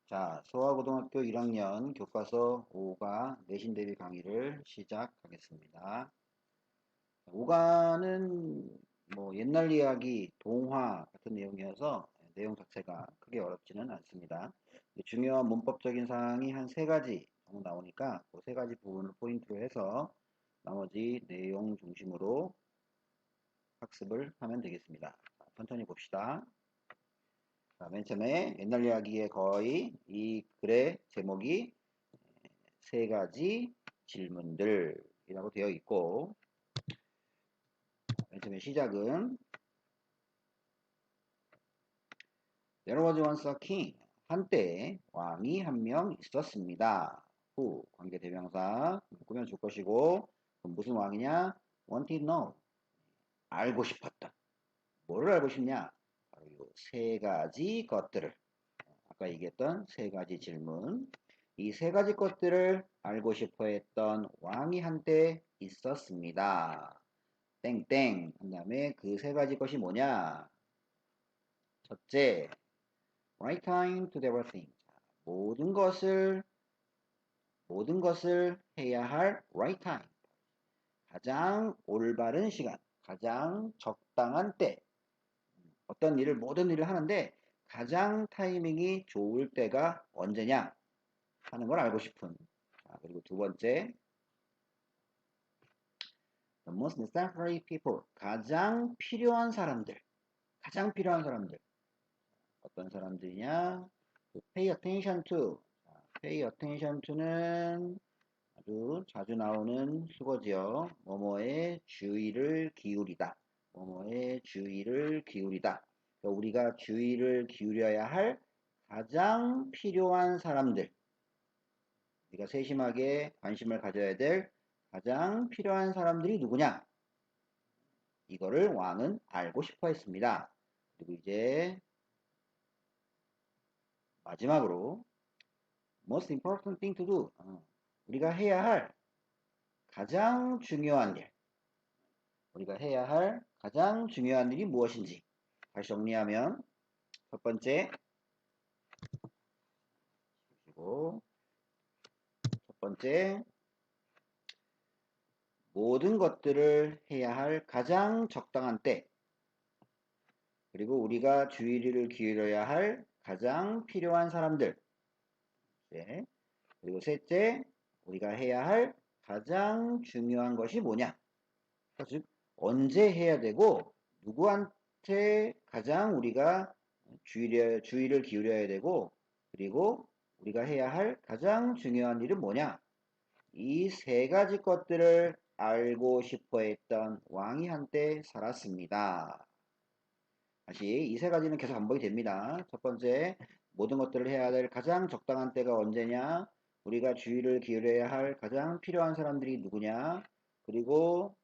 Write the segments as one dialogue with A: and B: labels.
A: 자, 서화고등학교 1학년 교과서 5가 내신 대비 강의를 시작하겠습니다. 5가는 뭐 옛날 이야기, 동화 같은 내용이어서 내용 자체가 크게 어렵지는 않습니다. 중요한 문법적인 사항이 한 3가지 정도 나오니까 그 3가지 부분을 포인트로 해서 나머지 내용 중심으로 학습을 하면 되겠습니다. 자, 천천히 봅시다. 자, 맨 처음에 옛날 이야기의 거의 이 글의 제목이 3가지 질문들이라고 되어 있고, 맨 처음에 시작은 There was once a king. 한때 왕이 한 명 있었습니다. 후 관계 대명사 꾸며 줄 것이고, 그럼 무슨 왕이냐? wanted to know. 알고 싶었던. 뭐를 알고 싶냐? 바로 이 3가지 것들을, 아까 얘기했던 3가지 질문, 이 3가지 것들을 알고 싶어 했던 왕이 한때 있었습니다. 땡땡 한 다음에 그 3가지 것이 뭐냐? 첫째, right time to do everything. 모든 것을 해야 할 right time. 가장 올바른 시간, 가장 적당한 때. 어떤 일을, 모든 일을 하는데 가장 타이밍이 좋을 때가 언제냐 하는 걸 알고 싶은. 자, 그리고 두 번째, the most necessary people. 가장 필요한 사람들. 어떤 사람들이냐? pay attention to. pay attention to는 아주 자주 나오는 수거지요. 뭐뭐에 주의를 기울이다. 뭐뭐에 주의를 기울이다. 그러니까 우리가 주의를 기울여야 할 가장 필요한 사람들. 우리가 세심하게 관심을 가져야 될 가장 필요한 사람들이 누구냐? 이거를 왕은 알고 싶어 했습니다. 그리고 이제 마지막으로 most important thing to do. 우리가 해야 할 가장 중요한 일. 우리가 해야 할 가장 중요한 일이 무엇인지 다시 정리하면 첫 번째, 그리고 첫 번째, 모든 것들을 해야 할 가장 적당한 때, 그리고 우리가 주의를 기울여야 할 가장 필요한 사람들. 네. 그리고 셋째, 우리가 해야 할 가장 중요한 것이 뭐냐? 즉, 언제 해야 되고, 누구한테 가장 우리가 주의를 기울여야 되고, 그리고 우리가 해야 할 가장 중요한 일은 뭐냐? 이 3가지 것들을 알고 싶어 했던 왕이 한때 살았습니다. 다시 이 3가지는 계속 반복이 됩니다. 첫 번째, 모든 것들을 해야 될 가장 적당한 때가 언제냐? 우리가 주의를 기울여야 할 가장 필요한 사람들이 누구냐? 그리고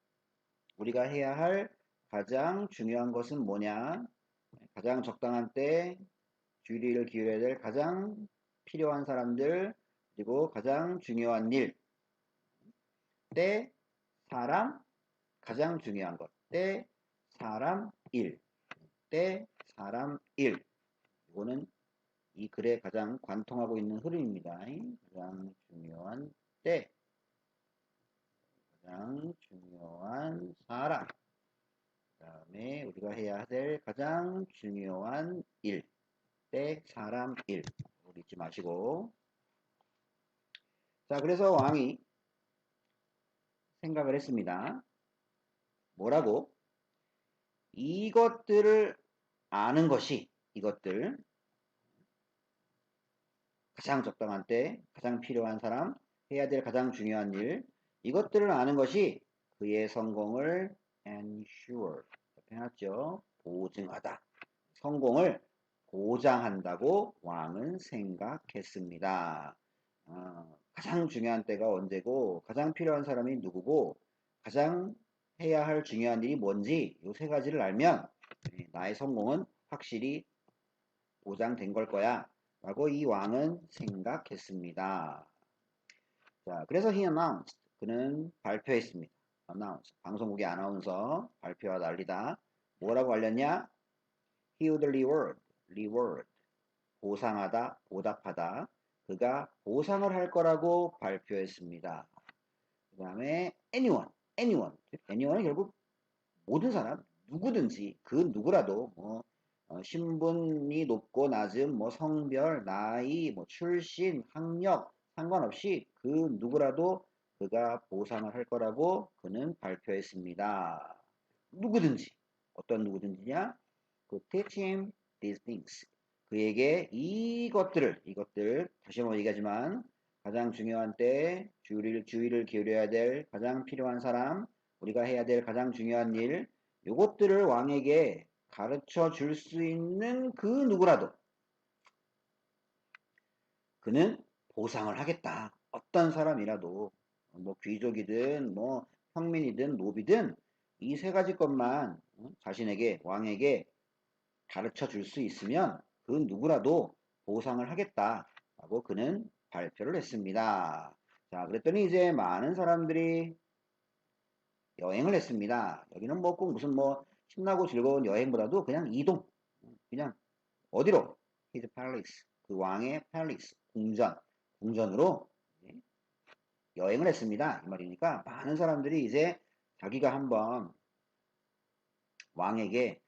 A: 우리가 해야 할 가장 중요한 것은 뭐냐? 가장 적당한 때 주의를 기울여야 될 가장 필요한 사람들, 그리고 가장 중요한 일, 때, 사람, 가장 중요한 것, 때, 사람, 일, 때, 사람, 일. 이거는 이 글에 가장 관통하고 있는 흐름입니다. 가장 중요한 때, 가장 중요한 사람, 그 다음에 우리가 해야 될 가장 중요한 일, 때, 사람, 일. 이걸 잊지 마시고. 자, 그래서 왕이 생각을 했습니다. 뭐라고? 이것들을 아는 것이, 이것들, 가장 적당한 때, 가장 필요한 사람, 해야 될 가장 중요한 일, 이것들을 아는 것이 그의 성공을 ensure, 해놨죠. 보증하다. 성공을 보장한다고 왕은 생각했습니다. 가장 중요한 때가 언제고, 가장 필요한 사람이 누구고, 가장 해야 할 중요한 일이 뭔지 이 3가지를 알면 나의 성공은 확실히 보장된 걸 거야 라고 이 왕은 생각했습니다. 자, 그래서 he announced. 그는 발표했습니다. announce. 방송국의 아나운서 발표와 난리다. 뭐라고 알렸냐? He would reward. reward. 보상하다, 보답하다. 그가 보상을 할 거라고 발표했습니다. 그 다음에 anyone은 결국 모든 사람, 누구든지 그 누구라도 뭐 신분이 높고 낮은 뭐 성별, 나이, 뭐 출신, 학력 상관없이 그 누구라도 그가 보상을 할 거라고 그는 발표했습니다. 누구든지 어떤 누구든지냐? 그 teach him these things. 그에게 이것들 다시 한번 얘기하지만 가장 중요한 때 주의를 기울여야 될 가장 필요한 사람, 우리가 해야 될 가장 중요한 일, 요것들을 왕에게 가르쳐 줄 수 있는 그 누구라도 그는 보상을 하겠다. 어떤 사람이라도 뭐 귀족이든 뭐 평민이든 노비든 이 세 가지 것만 자신에게 왕에게 가르쳐 줄 수 있으면 그 누구라도 보상을 하겠다라고 그는 발표를 했습니다. 자, 그랬더니 이제 많은 사람들이 여행을 했습니다. 여기는 뭐 꼭 무슨 뭐 신나고 즐거운 여행보다도 그냥 이동, 그냥 어디로? His palace, 그 왕의 palace, 궁전으로 여행을 했습니다. 이 말이니까 많은 사람들이 이제 자기가 한번 왕에게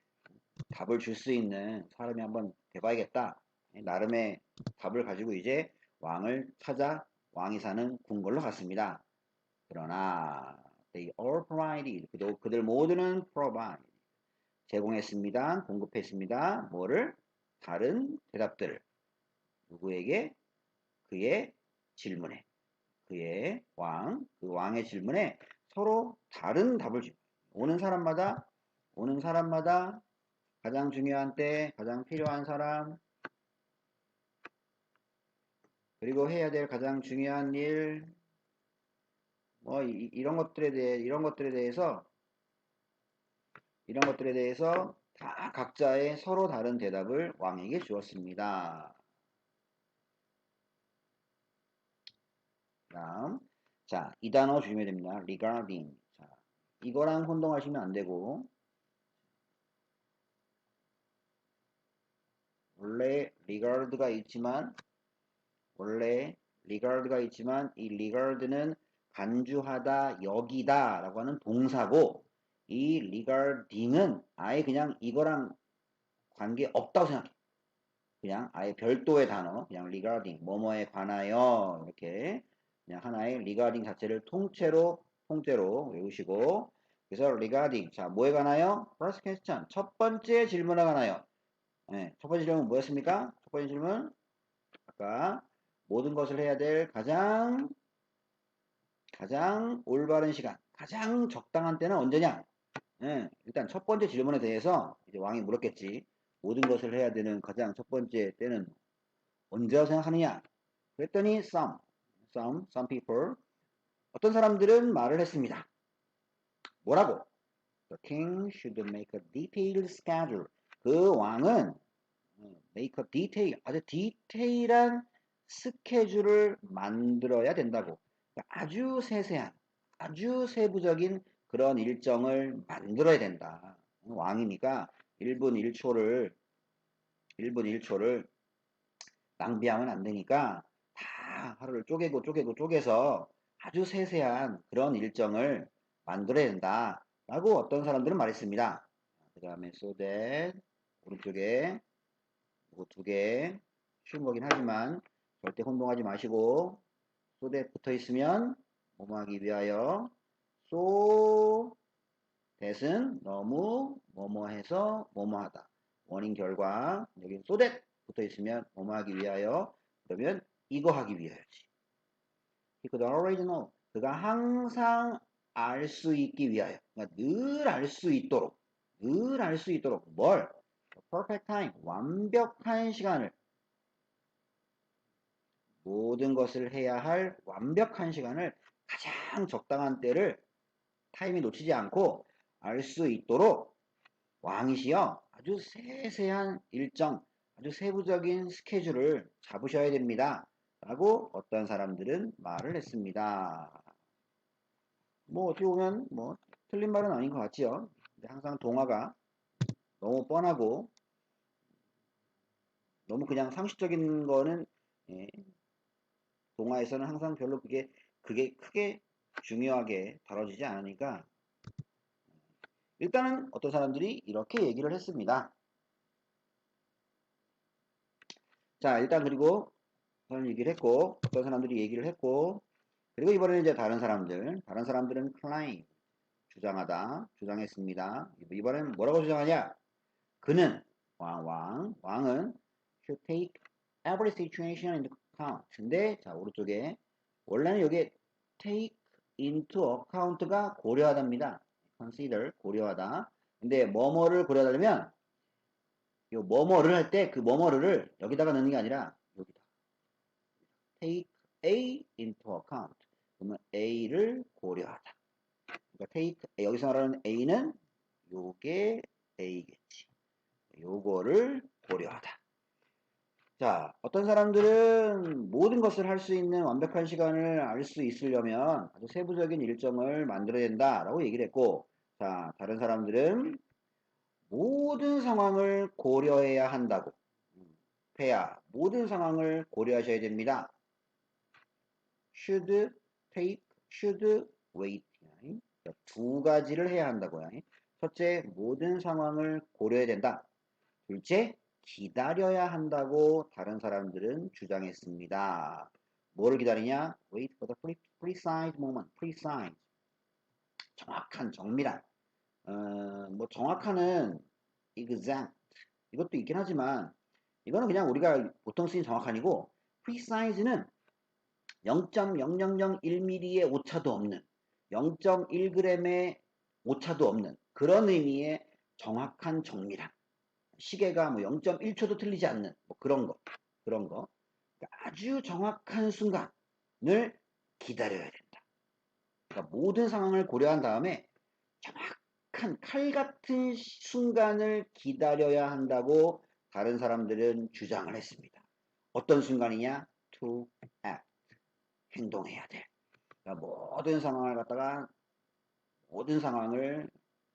A: 답을 줄 수 있는 사람이 한번 돼봐야겠다. 나름의 답을 가지고 이제 왕을 찾아 왕이 사는 궁궐로 갔습니다. 그러나 they all provided, 그들 모두는 provide, 제공했습니다. 공급했습니다. 뭐를? 다른 대답들을. 누구에게? 그의 질문에. 그 왕의 질문에 서로 다른 답을 줍니다. 오는 사람마다 가장 중요한 때, 가장 필요한 사람, 그리고 해야 될 가장 중요한 일, 뭐 이런 것들에 대해서 다 각자의 서로 다른 대답을 왕에게 주었습니다. 다음, 자, 이 단어 주시면 됩니다. regarding. 자, 이거랑 혼동하시면 안 되고 원래 regard가 있지만 이 regard는 간주하다, 여기다 라고 하는 동사고 이 regarding은 아예 그냥 이거랑 관계 없다고 생각해. 그냥 아예 별도의 단어, 그냥 regarding, 뭐뭐에 관하여 이렇게 그냥 하나의 regarding 자체를 통째로 외우시고 그래서 regarding, 자 뭐에 관하여? First question, 첫 번째 질문에 관하여. 네, 첫 번째 질문은 뭐였습니까? 첫 번째 질문 아까 모든 것을 해야 될 가장 올바른 시간, 가장 적당한 때는 언제냐? 예, 일단 첫 번째 질문에 대해서 이제 왕이 물었겠지. 모든 것을 해야 되는 가장 첫 번째 때는 언제라고 생각하느냐? 그랬더니 some people, 어떤 사람들은 말을 했습니다. 뭐라고? The king should make a detailed schedule. 그 왕은 make a detail, 아주 디테일한 스케줄을 만들어야 된다고. 아주 세세한, 아주 세부적인 그런 일정을 만들어야 된다. 왕이니까 1분 1초를 낭비하면 안 되니까 다 하루를 쪼개서 아주 세세한 그런 일정을 만들어야 된다. 라고 어떤 사람들은 말했습니다. 그 다음에 so that 오른쪽에 이거 두 개 쉬운 거긴 하지만 절대 혼동하지 마시고 so that 붙어 있으면 뭐뭐 하기 위하여 so that은 너무 뭐뭐 해서 뭐뭐 하다. 원인 결과 여기 so that 붙어 있으면 뭐뭐 하기 위하여 그러면 이거 하기 위하여지. He could always know. 그가 항상 알 수 있기 위하여. 그러니까 늘 알 수 있도록. 뭘? perfect time. 완벽한 시간을. 모든 것을 해야 할 완벽한 시간을 가장 적당한 때를 타임이 놓치지 않고 알 수 있도록 왕이시여 아주 세세한 일정, 아주 세부적인 스케줄을 잡으셔야 됩니다. 라고 어떤 사람들은 말을 했습니다. 뭐 어떻게 보면 뭐 틀린 말은 아닌 것 같지요. 근데 항상 동화가 너무 뻔하고 너무 그냥 상식적인 거는 예, 동화에서는 항상 별로 그게 크게 중요하게 다뤄지지 않으니까 일단은 어떤 사람들이 이렇게 얘기를 했습니다. 자, 일단 그리고 저는 얘기를 했고 어떤 사람들이 얘기를 했고 그리고 이번에는 이제 다른 사람들은 claim 주장하다 주장했습니다. 이번엔 뭐라고 주장하냐? 그는 왕은 should take every situation into account. 근데 자 오른쪽에 원래는 여기 take into account가 고려하다입니다. consider 고려하다. 근데 뭐뭐를 고려하려면 요 뭐뭐를 할 때 그 뭐뭐를 여기다가 넣는 게 아니라 여기다 take A into account. 그러면 A를 고려하다. 그러니까 take 여기서 말하는 A는 요게 A겠지. 요거를 고려하다. 자, 어떤 사람들은 모든 것을 할 수 있는 완벽한 시간을 알 수 있으려면 아주 세부적인 일정을 만들어야 된다라고 얘기를 했고, 자, 다른 사람들은 모든 상황을 고려해야 한다고. 패야, 모든 상황을 고려하셔야 됩니다. should take, should wait. 두 가지를 해야 한다고요. 첫째, 모든 상황을 고려해야 된다. 둘째, 기다려야 한다고 다른 사람들은 주장했습니다. 뭐를 기다리냐? Wait for the precise moment. precise. 정확한, 정밀한. 뭐 정확한은 exact. 이것도 있긴 하지만 이거는 그냥 우리가 보통 쓰는 정확한이고 precise는 0.0001mm의 오차도 없는 0.1g의 오차도 없는 그런 의미의 정확한 정밀한 시계가 뭐 0.1초도 틀리지 않는 뭐 그런 거 그러니까 아주 정확한 순간을 기다려야 된다. 그러니까 모든 상황을 고려한 다음에 정확한 칼 같은 순간을 기다려야 한다고 다른 사람들은 주장을 했습니다. 어떤 순간이냐? To act. 행동해야 돼. 그러니까 모든 상황을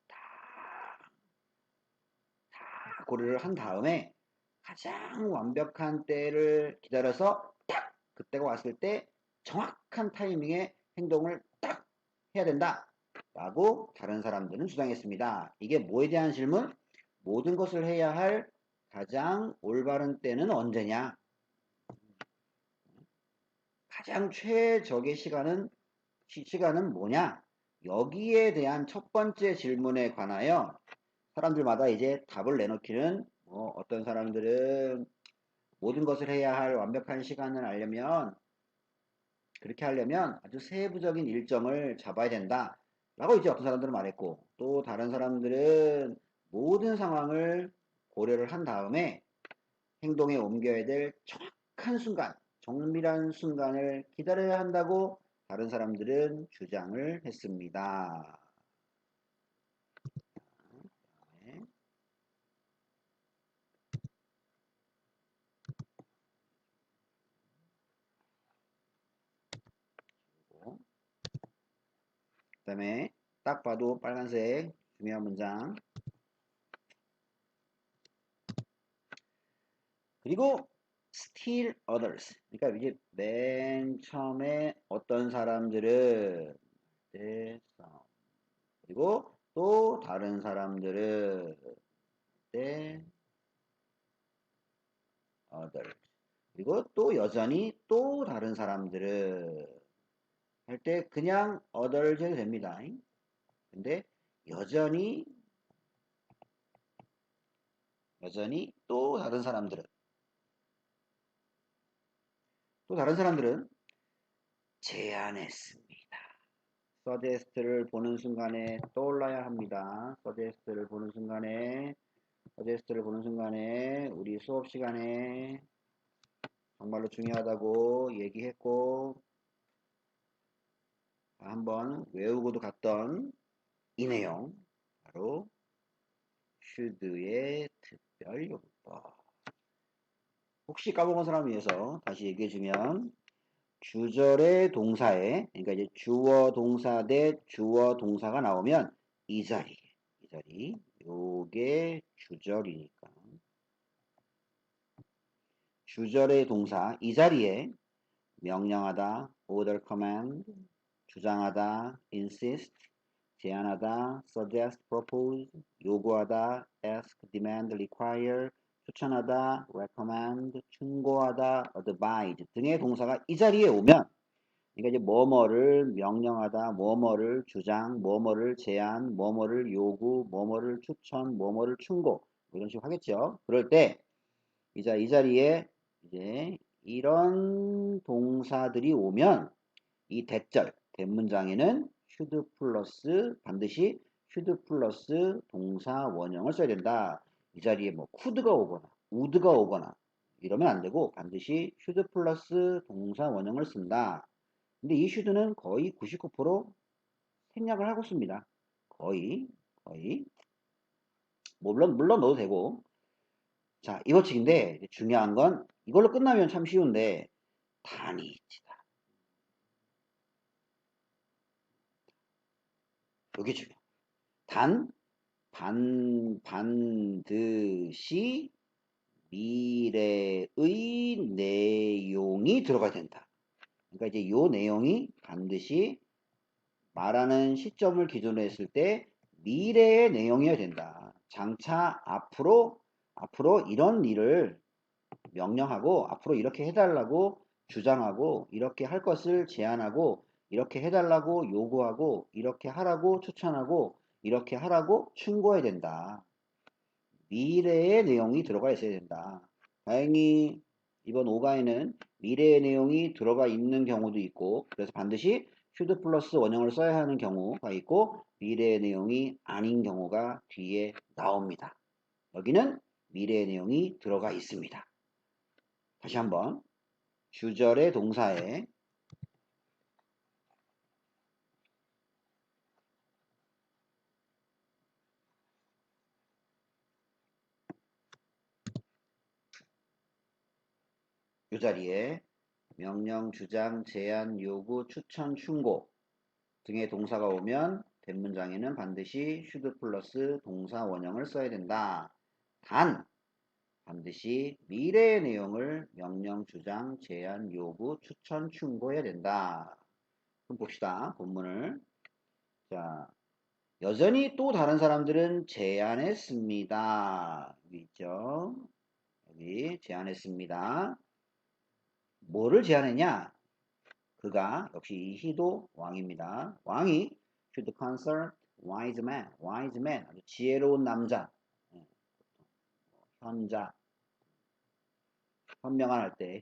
A: 다 고려를 한 다음에 가장 완벽한 때를 기다려서 딱 그때가 왔을 때 정확한 타이밍에 행동을 딱 해야 된다. 라고 다른 사람들은 주장했습니다. 이게 뭐에 대한 질문? 모든 것을 해야 할 가장 올바른 때는 언제냐? 가장 최적의 시간은 뭐냐? 여기에 대한 첫 번째 질문에 관하여 사람들마다 이제 답을 내놓기는 어떤 사람들은 모든 것을 해야 할 완벽한 시간을 그렇게 하려면 아주 세부적인 일정을 잡아야 된다. 라고 이제 어떤 사람들은 말했고, 또 다른 사람들은 모든 상황을 고려를 한 다음에 행동에 옮겨야 될 정확한 순간, 정밀한 순간을 기다려야 한다고 다른 사람들은 주장을 했습니다. 네. 그 다음에 딱 봐도 빨간색 중요한 문장. 그리고 still others. 그러니까 이게 맨 처음에 어떤 사람들은 그리고 또 다른 사람들은 others. 그리고 또 여전히 또 다른 사람들은 할 때 그냥 others 해도 됩니다. 근데 여전히 또 다른 사람들은 제안했습니다. 서제스트를 보는 순간에 떠올라야 합니다. 서제스트를 보는 순간에 우리 수업 시간에 정말로 중요하다고 얘기했고 한번 외우고도 갔던 이 내용 바로 should의 특별용법. 혹시 까먹은 사람을 위해서 다시 얘기해주면 주절의 동사에 그러니까 이제 주어 동사 대 주어 동사가 나오면 이 자리 요게 주절이니까 주절의 동사 이 자리에 명령하다, order command, 주장하다, insist, 제안하다, suggest, propose, 요구하다, ask, demand, require, 추천하다, recommend, 충고하다, advise 등의 동사가 이 자리에 오면 그러니까 이제 뭐뭐를 명령하다, 뭐뭐를 주장, 뭐뭐를 제안, 뭐뭐를 요구, 뭐뭐를 추천, 뭐뭐를 충고 이런 식으로 하겠죠. 그럴 때 이 자리에 이제 이런 동사들이 오면 이 대절, 대문장에는 should 플러스 반드시 should 플러스 동사 원형을 써야 된다. 이 자리에 뭐 could가 오거나 would가 오거나 이러면 안 되고 반드시 should 플러스 동사 원형을 쓴다. 근데 이 should는 거의 99% 생략을 하고 씁니다. 거의. 물론 넣어도 되고. 자, 이거치인데 중요한 건 이걸로 끝나면 참 쉬운데 단이 있지다. 여기 중요. 반드시 미래의 내용이 들어가야 된다. 그러니까 이제 이 내용이 반드시 말하는 시점을 기준으로 했을 때 미래의 내용이어야 된다. 장차 앞으로 이런 일을 명령하고 앞으로 이렇게 해달라고 주장하고 이렇게 할 것을 제안하고 이렇게 해달라고 요구하고 이렇게 하라고 추천하고 이렇게 하라고 충고해야 된다. 미래의 내용이 들어가 있어야 된다. 다행히 이번 5가에는 미래의 내용이 들어가 있는 경우도 있고 그래서 반드시 should 플러스 원형을 써야 하는 경우가 있고 미래의 내용이 아닌 경우가 뒤에 나옵니다. 여기는 미래의 내용이 들어가 있습니다. 다시 한번 주절의 동사에 이 자리에 명령, 주장, 제안, 요구, 추천, 충고 등의 동사가 오면 대문장에는 반드시 should 플러스 동사 원형을 써야 된다. 단 반드시 미래의 내용을 명령, 주장, 제안, 요구, 추천, 충고해야 된다. 그럼 봅시다. 본문을. 자, 여전히 또 다른 사람들은 제안했습니다. 여기 있죠. 여기 제안했습니다. 뭐를 제안했냐? 그가 역시 이 희도 왕입니다. 왕이 should consult wise man, 아주 지혜로운 남자, 현자, 현명한 할 때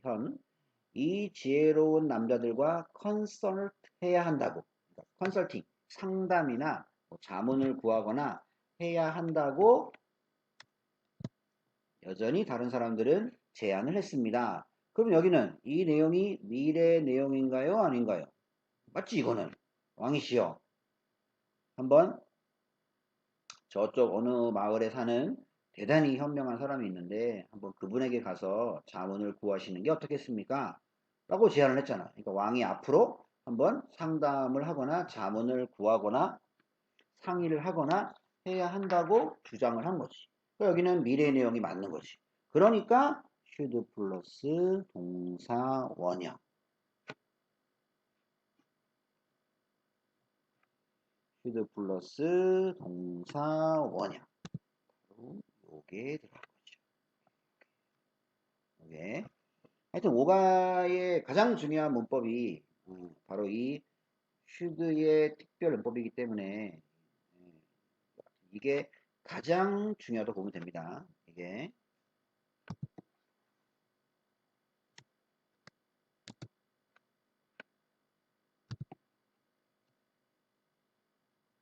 A: 이 지혜로운 남자들과 컨설트 해야 한다고. 그러니까 컨설팅, 상담이나 뭐 자문을 구하거나 해야 한다고 여전히 다른 사람들은 제안을 했습니다. 그럼 여기는 이 내용이 미래 내용인가요? 아닌가요? 맞지 이거는. 왕이시여. 한번 저쪽 어느 마을에 사는 대단히 현명한 사람이 있는데 한번 그분에게 가서 자문을 구하시는 게 어떻겠습니까? 라고 제안을 했잖아. 그러니까 왕이 앞으로 한번 상담을 하거나 자문을 구하거나 상의를 하거나 해야 한다고 주장을 한 거지. 그러니까 여기는 미래 내용이 맞는 거지. 그러니까 should 플러스 동사 원형. should 플러스 동사 원형. 요게 들어갈 거죠. 요게. 하여튼 오가의 가장 중요한 문법이 바로 이 should의 특별 문법이기 때문에 이게 가장 중요하다고 보면 됩니다. 이게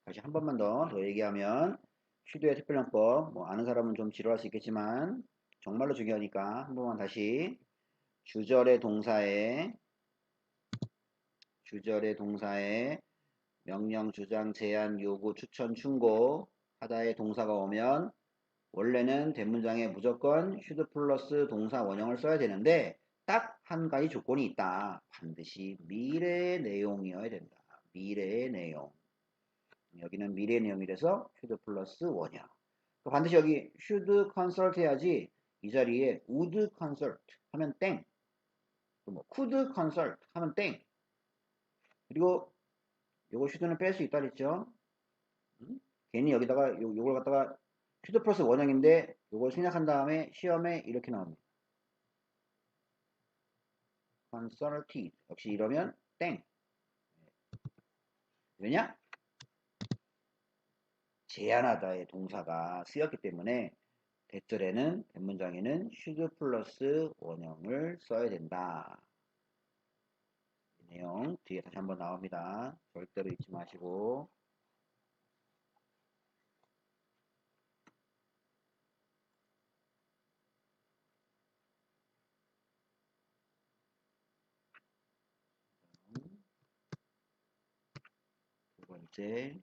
A: 다시 한 번만 더 얘기하면 should의 특별 문법 뭐 아는 사람은 좀 지루할 수 있겠지만 정말로 중요하니까 한 번만 다시 주절의 동사에 명령, 주장, 제안, 요구, 추천, 충고 하다의 동사가 오면 원래는 대문장에 무조건 should 플러스 동사 원형을 써야 되는데 딱 한 가지 조건이 있다. 반드시 미래의 내용이어야 된다. 미래의 내용. 여기는 미래의 내용이라서 should 플러스 원형. 반드시 여기 should consult 해야지 이 자리에 would consult 하면 땡. 뭐 could consult 하면 땡. 그리고 요거 should는 뺄 수 있다 그랬죠. 괜히 여기다가 요걸 갖다가 should 플러스 원형인데 요걸 생략한 다음에 시험에 이렇게 나옵니다. consulted. 역시 이러면 땡. 왜냐? 제안하다의 동사가 쓰였기 때문에 대절에는 대문장에는 should 플러스 원형을 써야 된다. 이 내용 뒤에 다시 한번 나옵니다. 절대로 잊지 마시고. 두 번째.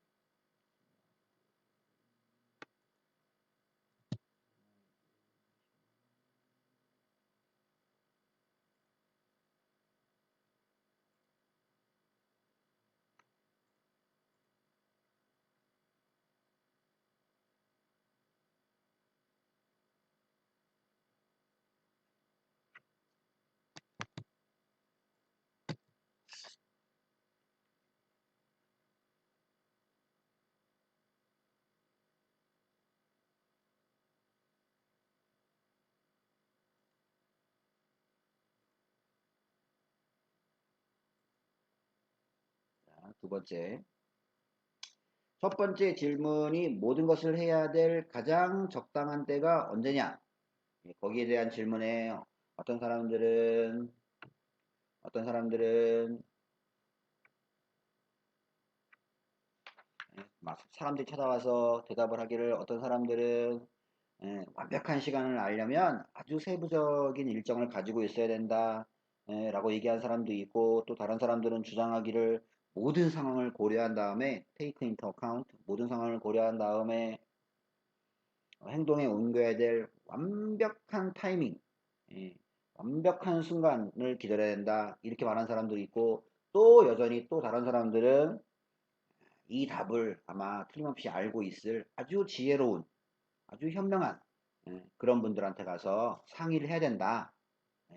A: 두 번째. 첫 번째 질문이 모든 것을 해야 될 가장 적당한 때가 언제냐? 거기에 대한 질문에 어떤 사람들은 막 사람들이 찾아와서 대답을 하기를 어떤 사람들은 완벽한 시간을 알려면 아주 세부적인 일정을 가지고 있어야 된다 라고 얘기한 사람도 있고 또 다른 사람들은 주장하기를 모든 상황을 고려한 다음에 take into account 모든 상황을 고려한 다음에 행동에 옮겨야 될 완벽한 타이밍 완벽한 순간을 기다려야 된다 이렇게 말하는 사람도 있고 또 여전히 또 다른 사람들은 이 답을 아마 틀림없이 알고 있을 아주 지혜로운 아주 현명한 그런 분들한테 가서 상의를 해야 된다.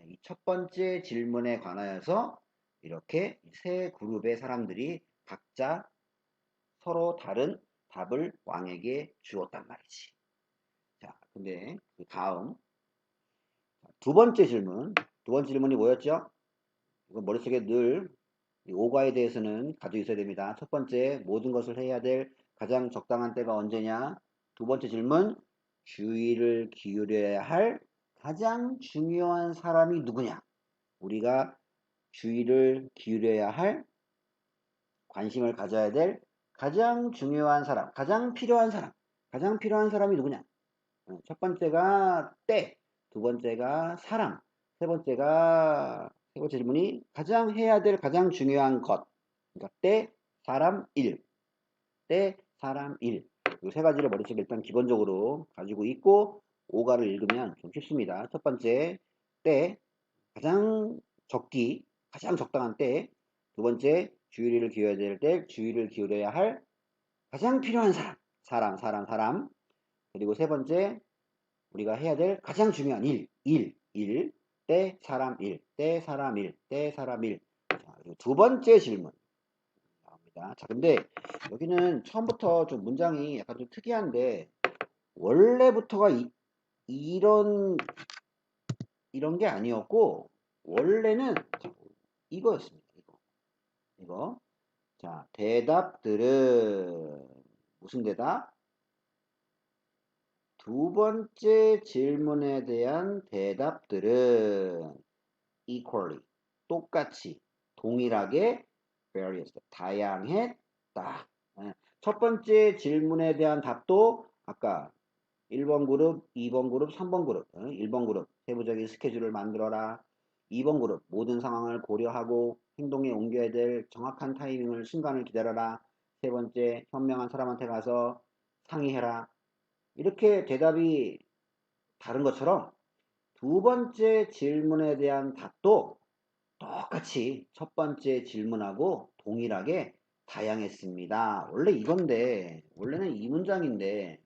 A: 이 첫 번째 질문에 관하여서 이렇게 세 그룹의 사람들이 각자 서로 다른 답을 왕에게 주었단 말이지. 자, 근데 그 다음 두 번째 질문이 뭐였죠? 이거 머릿속에 늘 오과에 대해서는 가지고 있어야 됩니다. 첫 번째, 모든 것을 해야 될 가장 적당한 때가 언제냐? 두 번째 질문, 주의를 기울여야 할 가장 중요한 사람이 누구냐? 우리가 주의를 기울여야 할 관심을 가져야 될 가장 중요한 사람, 가장 필요한 사람이 누구냐? 첫 번째가 때, 두 번째가 사람, 세 번째 질문이 가장 해야 될 가장 중요한 것. 그러니까 때, 사람, 일. 때, 사람, 일. 이 세 가지를 머릿속에 일단 기본적으로 가지고 있고 오가를 읽으면 좀 쉽습니다. 첫 번째, 때, 가장 가장 적당한 때. 두 번째, 주의를 기울여야 될 때, 주의를 기울여야 할 가장 필요한 사람. 그리고 세 번째, 우리가 해야 될 가장 중요한 때, 사람, 때, 사람, 때, 사람, 자, 그리고 두 번째 질문 나옵니다. 자, 근데 여기는 처음부터 좀 문장이 약간 좀 특이한데, 원래부터가 이런 게 아니었고, 원래는 이거였습니다. 이거. 자, 대답들은 무슨 대답? 두 번째 질문에 대한 대답들은 equally, 똑같이, 동일하게 various, 다양했다. 첫 번째 질문에 대한 답도 아까 1번 그룹, 2번 그룹, 3번 그룹, 1번 그룹 세부적인 스케줄을 만들어라. 2번 그룹 모든 상황을 고려하고 행동에 옮겨야 될 정확한 타이밍을 순간을 기다려라. 세 번째 현명한 사람한테 가서 상의해라. 이렇게 대답이 다른 것처럼 두 번째 질문에 대한 답도 똑같이 첫 번째 질문하고 동일하게 다양했습니다. 원래 이건데 원래는 이 문장인데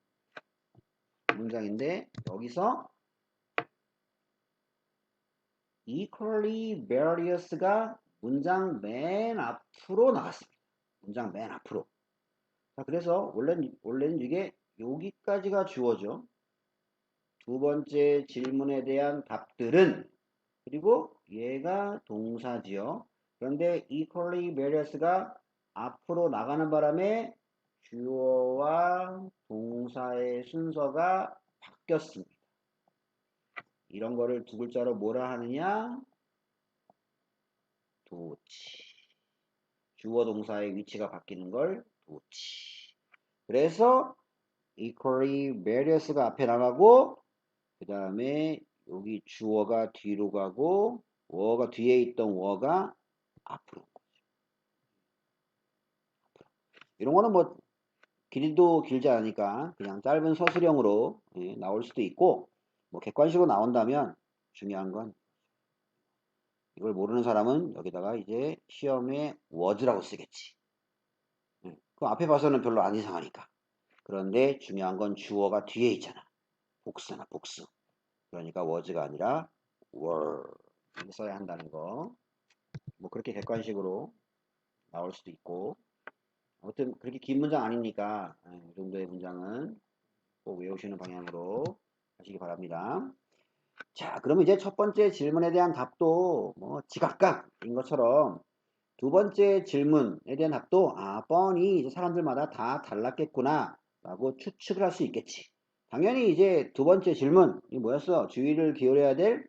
A: 여기서 equally various가 문장 맨 앞으로 나왔습니다. 문장 맨 앞으로. 자, 그래서 원래는 이게 여기까지가 주어죠. 두 번째 질문에 대한 답들은 그리고 얘가 동사지요. 그런데 equally various가 앞으로 나가는 바람에 주어와 동사의 순서가 바뀌었습니다. 이런 거를 두 글자로 뭐라 하느냐? 도치. 주어 동사의 위치가 바뀌는 걸 도치. 그래서 equally various가 앞에 나가고 그 다음에 여기 주어가 뒤로 가고 워가 뒤에 있던 워가 앞으로. 이런 거는 뭐 길이도 길지 않으니까 그냥 짧은 서술형으로 나올 수도 있고 뭐 객관식으로 나온다면 중요한 건 이걸 모르는 사람은 여기다가 이제 시험에 was라고 쓰겠지. 그 앞에 봐서는 별로 안 이상하니까. 그런데 중요한 건 주어가 뒤에 있잖아. 복수나 복수. 그러니까 was가 아니라 were 이렇게 써야 한다는 거. 뭐 그렇게 객관식으로 나올 수도 있고 아무튼 그렇게 긴 문장 아니니까 이 정도의 문장은 꼭 외우시는 방향으로 하시기 바랍니다. 자, 그러면 이제 첫 번째 질문에 대한 답도 뭐 지각각인 것처럼 두 번째 질문에 대한 답도 뻔히 이제 사람들마다 다 달랐겠구나 라고 추측을 할 수 있겠지. 당연히 이제 두 번째 질문이 뭐였어? 주의를 기울여야 될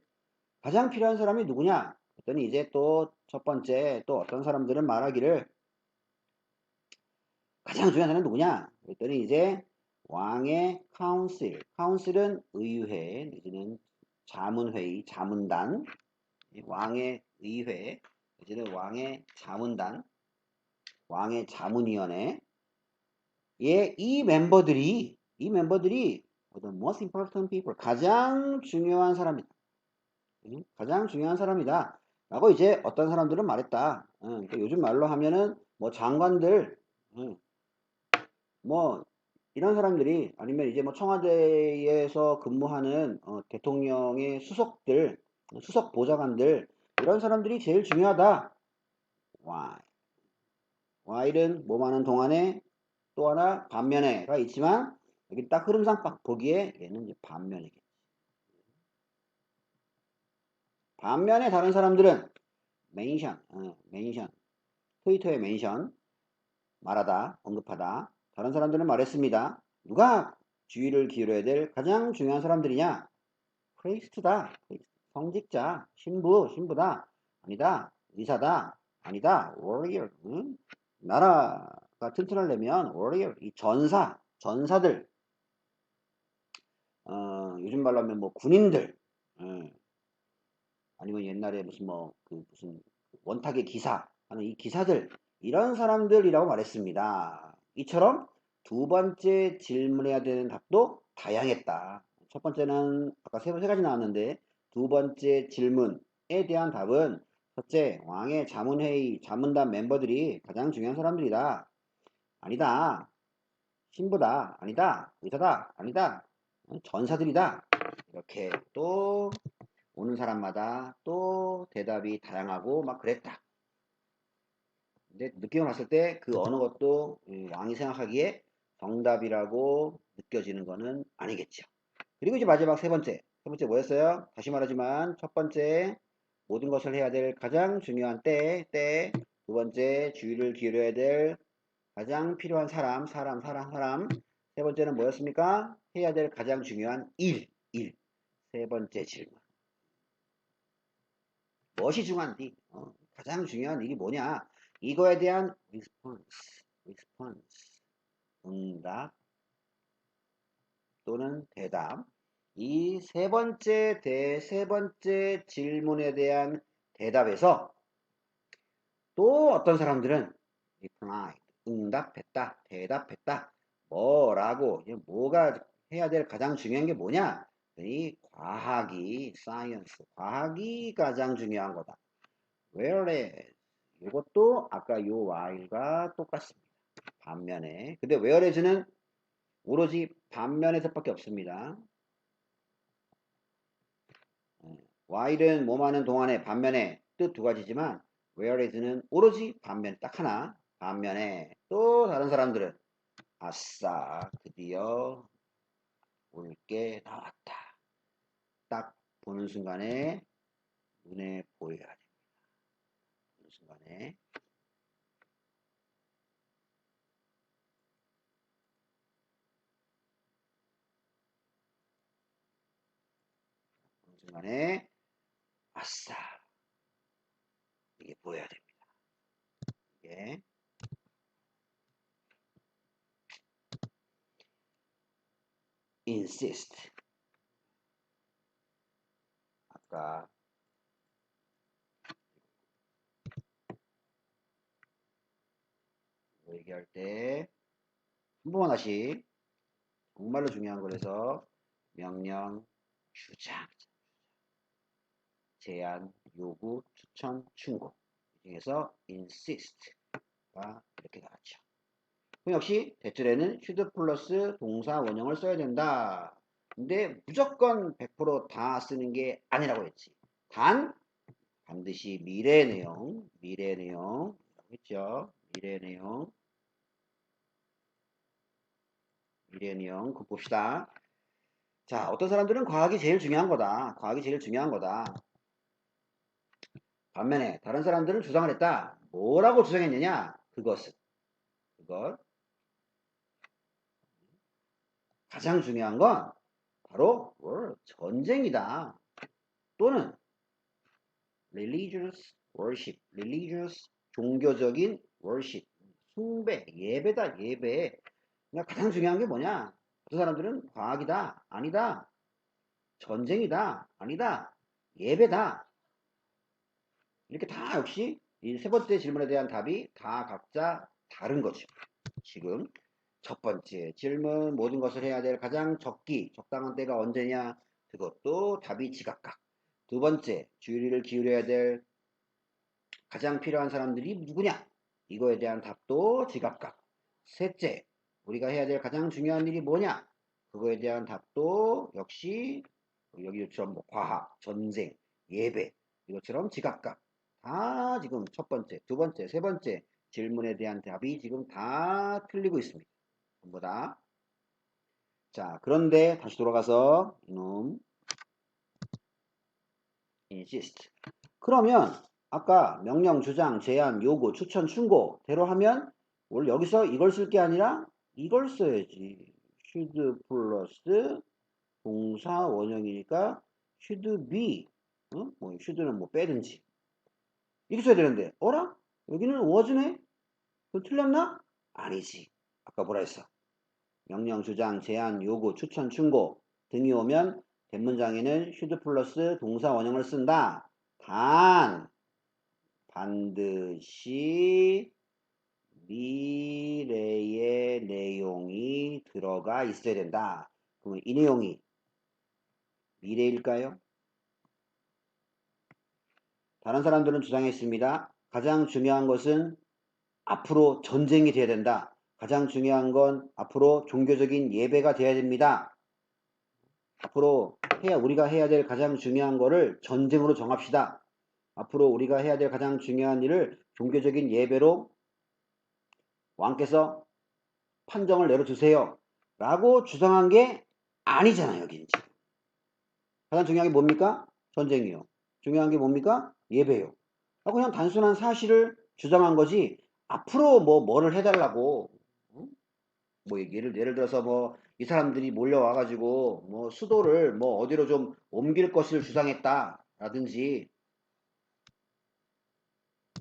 A: 가장 필요한 사람이 누구냐? 그랬더니 이제 또 첫 번째 또 어떤 사람들은 말하기를 가장 중요한 사람은 누구냐? 그랬더니 이제 왕의 카운슬은 의회 내지는 자문회의, 자문단, 왕의 의회 내지는 왕의 자문단, 왕의 자문위원회 이 멤버들이 the most important people 가장 중요한 사람이다. 가장 중요한 사람이다. 라고 이제 어떤 사람들은 말했다. 그러니까 요즘 말로 하면은 뭐 장관들, 뭐 이런 사람들이 아니면 이제 뭐 청와대에서 근무하는 대통령의 수석들, 수석 보좌관들 이런 사람들이 제일 중요하다. Why? while은 뭐 많은 동안에 또 하나 반면에가 있지만 여기 딱 흐름상 딱 보기에 얘는 이제 반면이겠지. 반면에 다른 사람들은 멘션, 트위터에 멘션, 말하다, 언급하다. 다른 사람들은 말했습니다. 누가 주의를 기울여야 될 가장 중요한 사람들이냐? 프레이스트다. 성직자, 신부다. 아니다. 의사다. 아니다. 워리어. 나라가 튼튼하려면 워리어, 이 전사들. 요즘 말로 하면 뭐 군인들. 아니면 옛날에 무슨 원탁의 기사 하는 이 기사들 이런 사람들이라고 말했습니다. 이처럼 두 번째 질문해야 되는 답도 다양했다. 첫 번째는 아까 세 가지 나왔는데 두 번째 질문에 대한 답은 첫째, 왕의 자문회의, 자문단 멤버들이 가장 중요한 사람들이다. 아니다. 신부다. 아니다. 의사다. 아니다. 전사들이다. 이렇게 또 오는 사람마다 또 대답이 다양하고 막 그랬다. 근데 느낌을 봤을 때 그 어느 것도 왕이 생각하기에 정답이라고 느껴지는 거는 아니겠죠. 그리고 이제 마지막 세 번째 뭐였어요? 다시 말하지만 첫 번째 모든 것을 해야 될 가장 중요한 때, 두 번째 주의를 기울여야 될 가장 필요한 사람. 세 번째는 뭐였습니까? 해야 될 가장 중요한 일. 세 번째 질문. 무엇이 중요한지, 가장 중요한 일이 뭐냐? 이거에 대한 response, 응답 또는 대답. 이 세 번째 질문에 대한 대답에서 또 어떤 사람들은 reply, 응답했다, 대답했다. 뭐라고, 뭐가 해야 될 가장 중요한 게 뭐냐? 이 과학이 가장 중요한 거다. whereas 이것도 아까 요 while과 똑같습니다. 반면에 근데 whereas는 오로지 반면에서밖에 없습니다. while은 뭐하는 동안에 반면에 뜻 두 가지지만 whereas는 오로지 반면 딱 하나. 반면에 또 다른 사람들은 아싸 드디어 올 게 나왔다. 딱 보는 순간에 눈에 보여야 됩니다. 보는 순간에 보는 순간에 아싸 이게 보여야 됩니다. 이게 insist 아까 얘기할 때 한 번만 다시 정말로 중요한 거라서 명령, 주장, 제안, 요구, 추천, 충고 이 중에서 insist가 이렇게 나왔죠. 그럼 역시 대절에는 should 플러스 동사 원형을 써야 된다. 근데 무조건 100%다 쓰는 게 아니라고 했지. 반드시 미래 내용, 했죠. 미래 내용, 그 봅시다. 자, 어떤 사람들은 과학이 제일 중요한 거다. 과학이 제일 중요한 거다. 반면에 다른 사람들은 주장을 했다. 뭐라고 주장했느냐? 그것 가장 중요한 건 바로 전쟁이다. 또는 religious 종교적인 worship, 숭배, 예배다, 예배. 그러니까 가장 중요한 게 뭐냐? 어떤 사람들은 과학이다, 아니다. 전쟁이다, 아니다. 예배다. 이렇게 다 역시 이 세 번째 질문에 대한 답이 다 각자 다른 거죠. 지금 첫 번째 질문, 모든 것을 해야 될 가장 적당한 때가 언제냐? 그것도 답이 지각각. 두 번째, 주의를 기울여야 될 가장 필요한 사람들이 누구냐? 이거에 대한 답도 지각각. 셋째, 우리가 해야 될 가장 중요한 일이 뭐냐? 그거에 대한 답도 역시 여기처럼 뭐 과학, 전쟁, 예배 이것처럼 지각각. 다 지금 첫 번째, 두 번째, 세 번째 질문에 대한 답이 지금 다 틀리고 있습니다. 전부 다. 자, 그런데 다시 돌아가서 이놈 insist. 그러면 아까 명령, 주장, 제안, 요구, 추천, 충고대로 하면 원래 여기서 이걸 쓸 게 아니라 이걸 써야지. should 플러스 동사 원형이니까 should be. 뭐 should는 뭐 빼든지. 이렇게 써야 되는데 어라? 여기는 was네? 그거 틀렸나? 아니지. 아까 뭐라 했어? 명령, 주장, 제안, 요구, 추천, 충고 등이 오면 대문장에는 should 플러스 동사 원형을 쓴다. 반드시 미래의 내용이 들어가 있어야 된다. 그러면 이 내용이 미래일까요? 다른 사람들은 주장했습니다. 가장 중요한 것은 앞으로 전쟁이 돼야 된다. 가장 중요한 건 앞으로 종교적인 예배가 돼야 됩니다. 앞으로 우리가 해야 될 가장 중요한 거를 전쟁으로 정합시다. 앞으로 우리가 해야 될 가장 중요한 일을 종교적인 예배로 왕께서 판정을 내려주세요. 라고 주장한 게 아니잖아요, 여기는 지금. 가장 중요한 게 뭡니까? 전쟁이요. 중요한 게 뭡니까? 예배요. 라고 그냥 단순한 사실을 주장한 거지, 앞으로 뭐를 해달라고, 뭐 예를 들어서 뭐 이 사람들이 몰려와가지고 뭐 수도를 뭐 어디로 좀 옮길 것을 주장했다 라든지,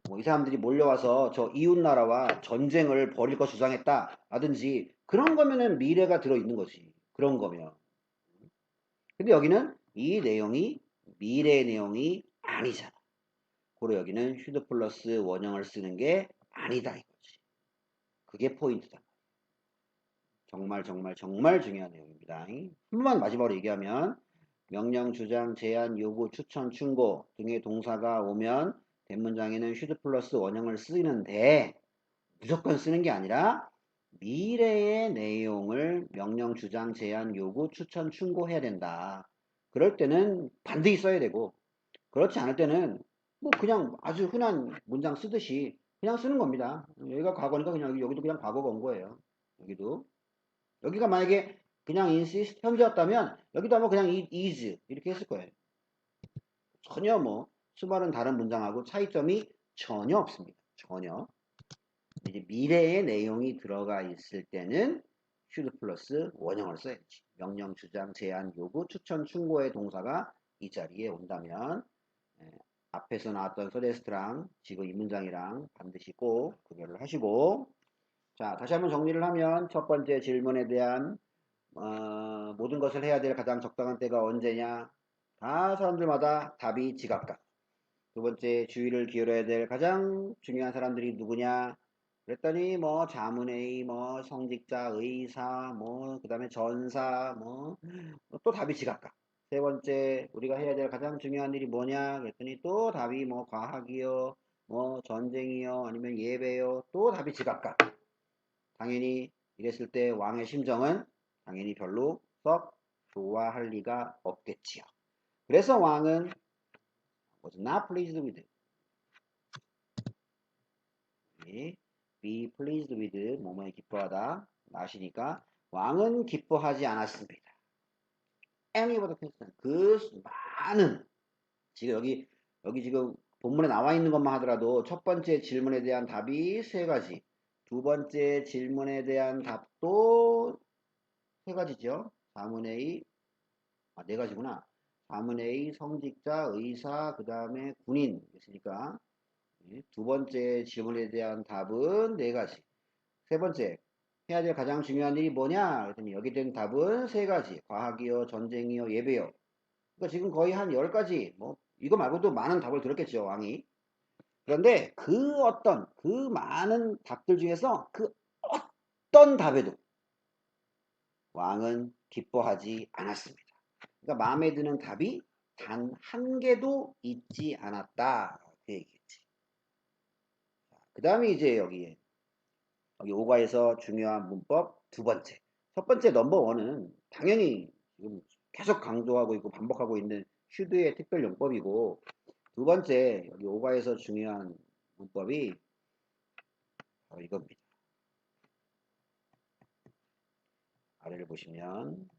A: 뭐 이 사람들이 몰려와서 저 이웃나라와 전쟁을 벌일 것 주장했다 라든지, 그런 거면은 미래가 들어있는 거지. 그런 거면. 근데 여기는 이 내용이 미래의 내용이 아니잖아. 그리고 여기는 should 플러스 원형을 쓰는 게 아니다 이거지. 그게 포인트다. 정말 중요한 내용입니다. 한 번만 마지막으로 얘기하면 명령, 주장, 제안, 요구, 추천, 충고 등의 동사가 오면 대문장에는 should 플러스 원형을 쓰는데 무조건 쓰는 게 아니라 미래의 내용을 명령, 주장, 제안, 요구, 추천, 충고해야 된다. 그럴 때는 반드시 써야 되고, 그렇지 않을 때는 뭐 그냥 아주 흔한 문장 쓰듯이 그냥 쓰는 겁니다. 여기가 과거니까 그냥 여기도 그냥 과거가 온 거예요. 여기도. 여기가 만약에 그냥 insist 현재였다면 여기도 아마 그냥 is 이렇게 했을 거예요. 전혀 뭐 수많은 다른 문장하고 차이점이 전혀 없습니다. 전혀. 이제 미래의 내용이 들어가 있을 때는 should 플러스 원형을 써야지. 명령, 주장, 제안, 요구, 추천, 충고의 동사가 이 자리에 온다면 앞에서 나왔던 서데스트랑 지금 이 문장이랑 반드시 꼭 구별을 하시고 자 다시 한번 정리를 하면 첫 번째 질문에 대한 모든 것을 해야 될 가장 적당한 때가 언제냐 다 사람들마다 답이 지각각 두 번째 주의를 기울여야 될 가장 중요한 사람들이 누구냐 그랬더니 뭐 자문회의 뭐 성직자 의사 뭐 그 다음에 전사 뭐 또 답이 지각각 세 번째 우리가 해야 될 가장 중요한 일이 뭐냐 그랬더니 또 답이 뭐 과학이요 뭐 전쟁이요 아니면 예배요 또 답이 지각각 당연히 이랬을 때 왕의 심정은 당연히 별로 썩 좋아할 리가 없겠지요 그래서 왕은 was not pleased with be pleased with 뭐뭐에 기뻐하다 나시니까 왕은 기뻐하지 않았습니다. any보다 그 많은 지금 여기 지금 본문에 나와 있는 것만 하더라도 첫 번째 질문에 대한 답이 세 가지 두 번째 질문에 대한 답도 세 가지죠. 자문회의 네 가지구나. 자문회의 성직자 의사 그 다음에 군인 있으니까 두 번째 질문에 대한 답은 네 가지. 세 번째, 해야 될 가장 중요한 일이 뭐냐? 그랬더니 여기 된 답은 세 가지. 과학이요, 전쟁이요, 예배요. 그러니까 지금 거의 한 10가지, 뭐, 이거 말고도 많은 답을 들었겠죠, 왕이. 그런데 그 많은 답들 중에서 그 어떤 답에도 왕은 기뻐하지 않았습니다. 그러니까 마음에 드는 답이 단 한 개도 있지 않았다. 그 얘기겠지. 그 다음에 이제 여기 오가에서 중요한 문법 두 번째. 첫 번째 넘버 원은 당연히 지금 계속 강조하고 있고 반복하고 있는 슈드의 특별 용법이고 두 번째 여기 오가에서 중요한 문법이 바로 이겁니다. 아래를 보시면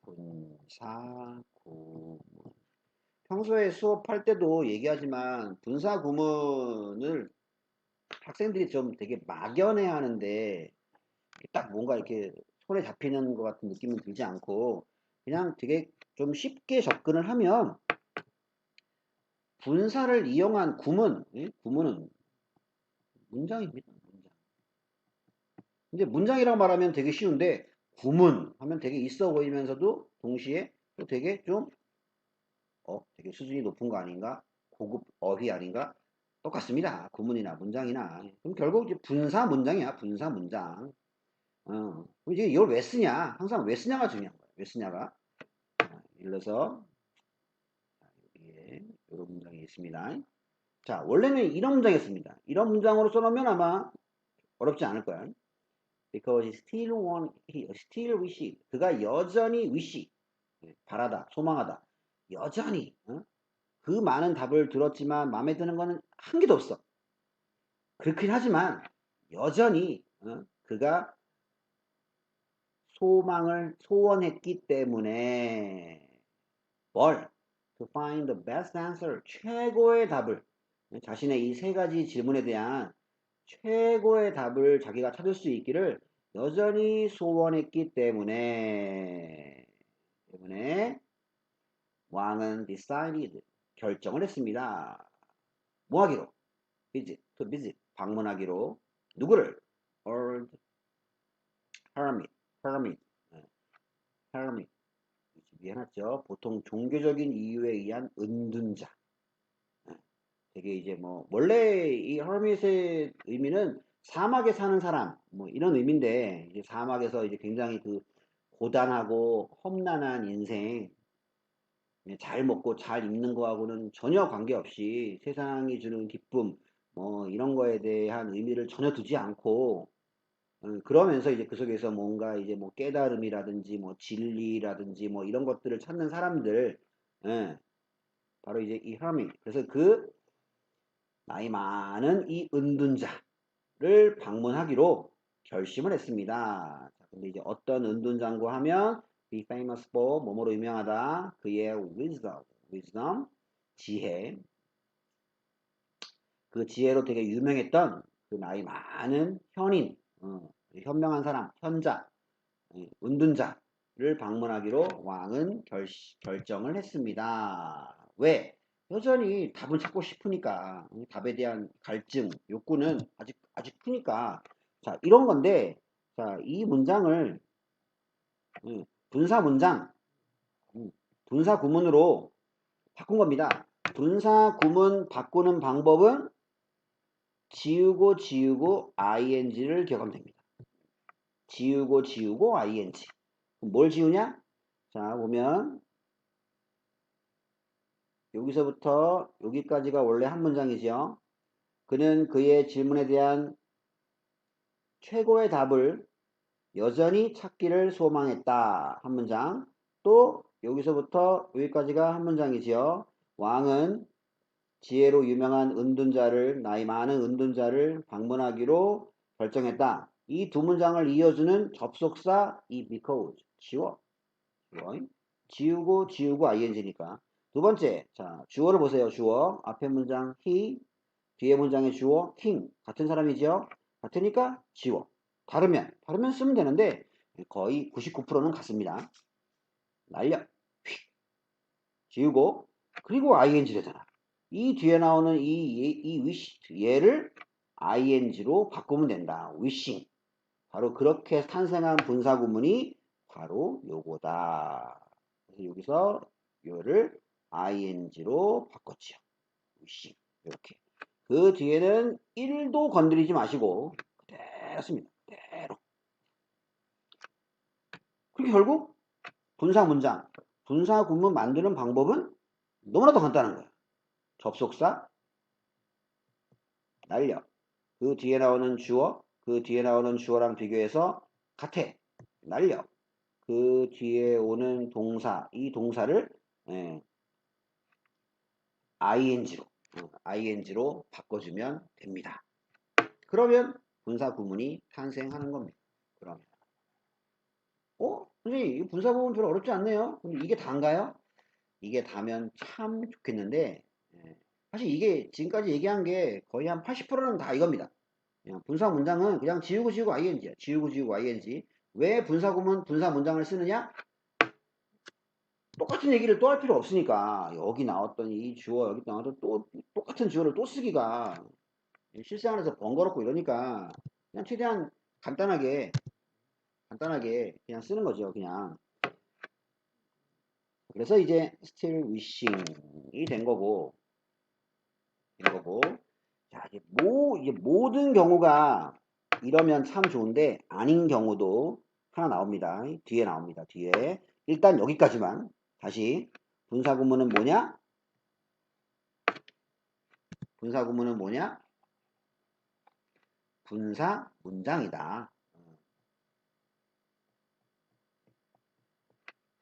A: 분사 구문 평소에 수업할 때도 얘기하지만 분사 구문을 학생들이 좀 되게 막연해 하는데 딱 뭔가 이렇게 손에 잡히는 것 같은 느낌은 들지 않고 그냥 되게 좀 쉽게 접근을 하면 분사를 이용한 구문, 구문은 문장입니다. 문장. 근데 문장이라고 말하면 되게 쉬운데 구문 하면 되게 있어 보이면서도 동시에 또 되게 좀 되게 수준이 높은 거 아닌가? 고급 어휘 아닌가? 똑같습니다. 구문이나 문장이나. 그럼 결국 이제 분사 문장이야. 분사 문장. 그럼 이제 이걸 왜 쓰냐? 항상 왜 쓰냐가 중요한 거예요. 왜 쓰냐가. 예를 들어서 여기에 이런 문장이 있습니다. 자, 원래는 이런 문장이었습니다. 이런 문장으로 써놓으면 아마 어렵지 않을 거야. Because he still wish. 그가 여전히 wish. 바라다, 소망하다. 여전히 그 많은 답을 들었지만 마음에 드는 거는 한 개도 없어. 그렇긴 하지만 여전히 그가 소망을 소원했기 때문에 뭘? To find the best answer. 최고의 답을 자신의 이 세 가지 질문에 대한 최고의 답을 자기가 찾을 수 있기를 여전히 소원했기 때문에 왕은 decided 결정을 했습니다. 뭐 하기로? to visit 방문하기로 누구를? old hermit hermit 미안하죠. 보통 종교적인 이유에 의한 은둔자. 되게 이제 뭐 원래 이 hermit의 의미는 사막에 사는 사람 뭐 이런 의미인데 이제 사막에서 이제 굉장히 그 고단하고 험난한 인생 잘 먹고 잘 입는 거하고는 전혀 관계없이 세상이 주는 기쁨 뭐 이런 거에 대한 의미를 전혀 두지 않고 그러면서 이제 그 속에서 뭔가 이제 뭐 깨달음이라든지 뭐 진리라든지 뭐 이런 것들을 찾는 사람들 예, 바로 이제 이 hermit. 그래서 그 나이 많은 이 은둔자를 방문하기로 결심을 했습니다. 자, 근데 이제 어떤 은둔자고 하면 be famous for 뭐뭐로 유명하다. 그의 wisdom, 지혜. 그 지혜로 되게 유명했던 그 나이 많은 현인, 현명한 사람, 현자, 은둔자를 방문하기로 왕은 결정을 했습니다. 왜? 여전히 답을 찾고 싶으니까 답에 대한 갈증, 욕구는 아직 크니까 자 이런 건데 자 이 문장을 분사 문장, 분사 구문으로 바꾼 겁니다. 분사 구문 바꾸는 방법은 지우고 ing를 기억하면 됩니다. 지우고 ing. 뭘 지우냐? 자, 보면 여기서부터 여기까지가 원래 한 문장이죠. 그는 그의 질문에 대한 최고의 답을 여전히 찾기를 소망했다. 한 문장. 또 여기서부터 여기까지가 한 문장이지요. 왕은 지혜로 유명한 나이 많은 은둔자를 방문하기로 결정했다. 이 두 문장을 이어주는 접속사 이 because 지워. 지우고 ing니까. 두 번째, 자, 주어를 보세요. 주어. 앞에 문장 he, 뒤에 문장의 주어 king. 같은 사람이죠? 같으니까 지워. 다르면 쓰면 되는데 거의 99%는 같습니다. 날려. 휙. 지우고 그리고 ing래잖아. 이 뒤에 나오는 이 wish 얘를 ing로 바꾸면 된다. wishing. 바로 그렇게 탄생한 분사 구문이 바로 요거다. 그래서 여기서 요를 ing로 바꿨지요. wishing. 이렇게. 그 뒤에는 1도 건드리지 마시고 그대로 씁니다. 그대로. 그리고 결국 분사 문장, 분사 구문 만드는 방법은 너무나도 간단한 거야. 접속사 날려. 그 뒤에 나오는 주어, 그 뒤에 나오는 주어랑 비교해서 같아. 날려. 그 뒤에 오는 동사, 이 동사를 ing로 바꿔주면 됩니다. 그러면 분사 구문이 탄생하는 겁니다. 그러면 선생님 이 분사 구문 별로 어렵지 않네요. 근데 이게 다인가요? 이게 다면 참 좋겠는데 사실 이게 지금까지 얘기한 게 거의 한 80%는 다 이겁니다. 그냥 분사 문장은 그냥 지우고 ing야. 지우고 ing. 왜 분사 구문, 분사 문장을 쓰느냐? 똑같은 얘기를 또 할 필요 없으니까 여기 나왔던 이 주어 여기 나왔던 또 똑같은 주어를 또 쓰기가 실생활에서 번거롭고 이러니까 그냥 최대한 간단하게 그냥 쓰는 거죠. 그냥 그래서 이제 still wishing이 된 거고 자 이제 모든 경우가 이러면 참 좋은데 아닌 경우도 하나 나옵니다. 뒤에 나옵니다. 뒤에 일단 여기까지만 다시 분사 구문은 뭐냐? 분사 구문은 뭐냐? 분사 문장이다.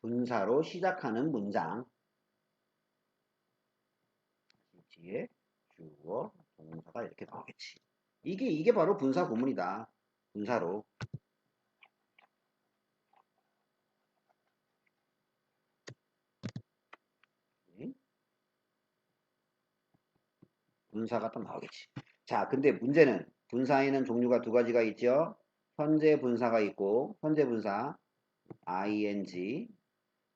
A: 분사로 시작하는 문장. 뒤에 주어, 동사가 이렇게 나오겠지. 이게 바로 분사 구문이다. 분사로. 분사가 또 나오겠지. 자, 근데 문제는 분사에는 종류가 두 가지가 있죠. 현재 분사가 있고, 현재 분사 ing,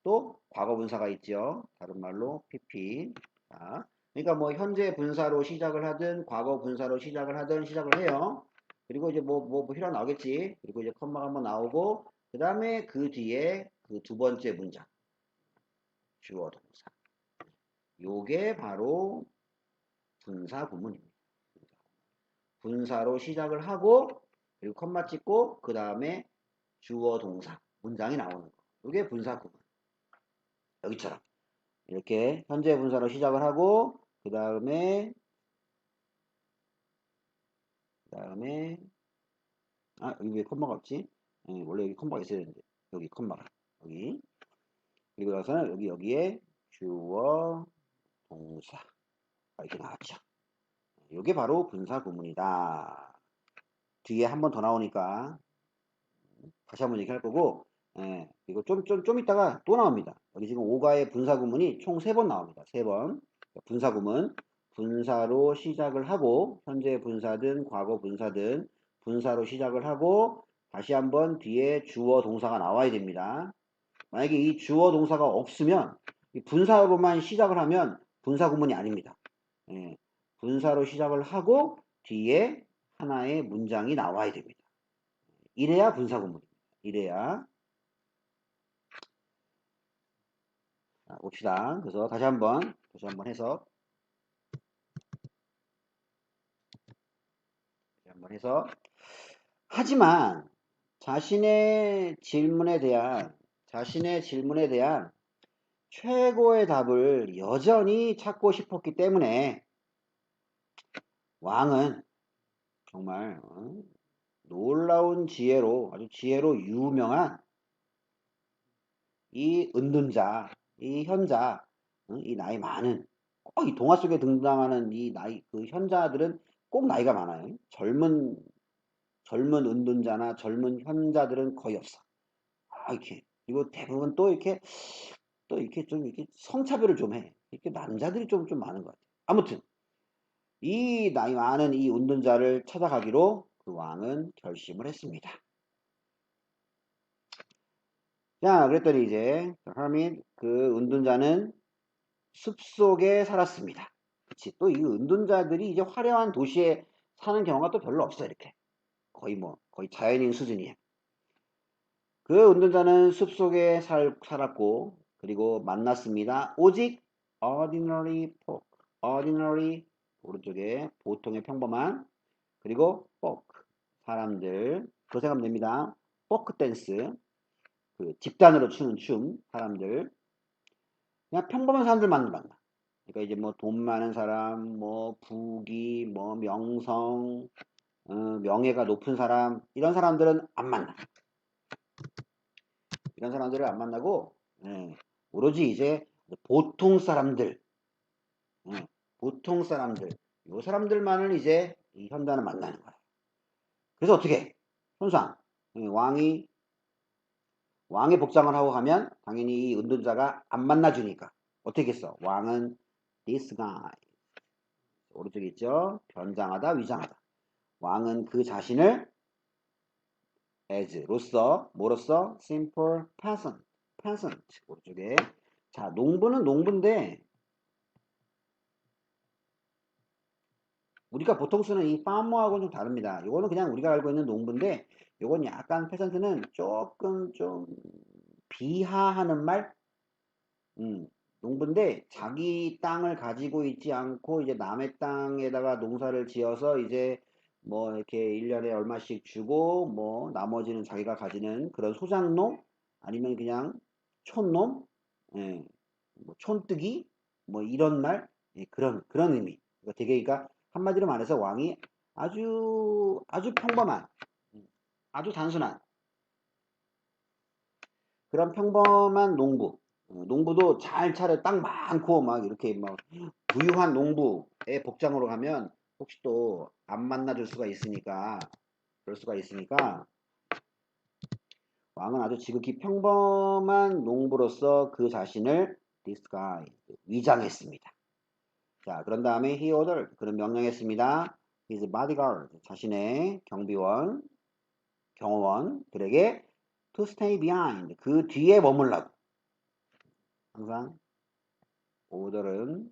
A: 또 과거 분사가 있죠. 다른 말로 pp. 자, 그러니까 뭐 현재 분사로 시작을 하든 과거 분사로 시작을 하든 시작을 해요. 그리고 이제 뭐 필요가 나오겠지. 그리고 이제 컴마가 한번 나오고 그 다음에 그 뒤에 그 두 번째 문장 주어 동사. 요게 바로 분사 구문입니다. 분사로 시작을 하고 그리고 컴마 찍고 그 다음에 주어 동사 문장이 나오는 거. 요게 분사 구문. 여기처럼 이렇게 현재 분사로 시작을 하고 그 다음에 여기 왜 컴마가 없지? 원래 여기 컴마가 있어야 되는데 여기 컴마가 여기 그리고 나서는 여기에 주어 동사. 이렇게 나왔죠. 이게 바로 분사 구문이다. 뒤에 한 번 더 나오니까 다시 한번 얘기할 거고, 예, 이거 좀 이따가 또 나옵니다. 여기 지금 5가의 분사 구문이 총 3번 나옵니다. 3번. 분사 구문. 분사로 시작을 하고, 현재 분사든 과거 분사든 분사로 시작을 하고, 다시 한번 뒤에 주어 동사가 나와야 됩니다. 만약에 이 주어 동사가 없으면, 이 분사로만 시작을 하면 분사 구문이 아닙니다. 예, 분사로 시작을 하고, 뒤에 하나의 문장이 나와야 됩니다. 이래야 분사 구문입니다. 이래야. 자, 봅시다. 그래서 다시 한번 해서 하지만 자신의 질문에 대한 최고의 답을 여전히 찾고 싶었기 때문에 왕은 정말 놀라운 지혜로, 아주 지혜로 유명한 이 은둔자, 이 현자, 이 나이 많은, 꼭 이 동화 속에 등장하는 이 나이, 그 현자들은 꼭 나이가 많아요. 젊은 은둔자나 젊은 현자들은 거의 없어. 이렇게. 그리고 대부분 또 이렇게 좀 이렇게 성차별을 좀 해. 이렇게 남자들이 좀 많은 것 같아요. 아무튼, 이 나이 많은 이 은둔자를 찾아가기로 그 왕은 결심을 했습니다. 자, 그랬더니 이제, hermit, 그 은둔자는 숲속에 살았습니다. 그치. 또 이 은둔자들이 이제 화려한 도시에 사는 경우가 또 별로 없어, 이렇게. 거의 자연인 수준이야. 그 운전자는 숲속에 살았고, 그리고 만났습니다. 오직 ordinary folk, ordinary 오른쪽에 보통의 평범한, 그리고 folk 사람들, 그거 생각하면 됩니다. folk 댄스, 그 집단으로 추는 춤 사람들, 그냥 평범한 사람들만 만나. 그러니까 이제 뭐 돈 많은 사람, 뭐 부귀, 뭐 명성, 명예가 높은 사람, 이런 사람들은 안 만나. 이런 사람들을 안 만나고, 예, 오로지 이제 보통 사람들, 예, 보통 사람들, 요 사람들만을 이제 이 현자는 만나는 거야. 그래서 어떻게? 손상, 왕의 복장을 하고 가면 당연히 이 은둔자가 안 만나주니까 어떻게 했어? 왕은 disguise, 오른쪽에 있죠? 변장하다, 위장하다. 왕은 그 자신을 뭐로써? simple peasant, 오른쪽에. 자, 농부는 농부인데 우리가 보통 쓰는 이 farmer하고는 좀 다릅니다. 요거는 그냥 우리가 알고 있는 농부인데 요건 약간 페선트는 조금 좀 비하하는 말? 농부인데 자기 땅을 가지고 있지 않고 이제 남의 땅에다가 농사를 지어서 이제 뭐 이렇게 1년에 얼마씩 주고 뭐 나머지는 자기가 가지는 그런 소작농 아니면 그냥 촌놈, 예, 뭐 촌뜨기 뭐 이런 말, 예, 그런 의미. 되게 그러니까 한마디로 말해서 왕이 아주 평범한, 아주 단순한 그런 평범한 농부. 농부도 잘 차려 땅 많고 막 이렇게 막 부유한 농부의 복장으로 가면 혹시 또 안 만나줄 수가 있으니까 그럴 수가 있으니까 왕은 아주 지극히 평범한 농부로서 그 자신을 disguise 위장했습니다. 자, 그런 다음에 he ordered 그는 명령했습니다. his bodyguard 자신의 경호원들에게 to stay behind 그 뒤에 머물라고. 항상 order은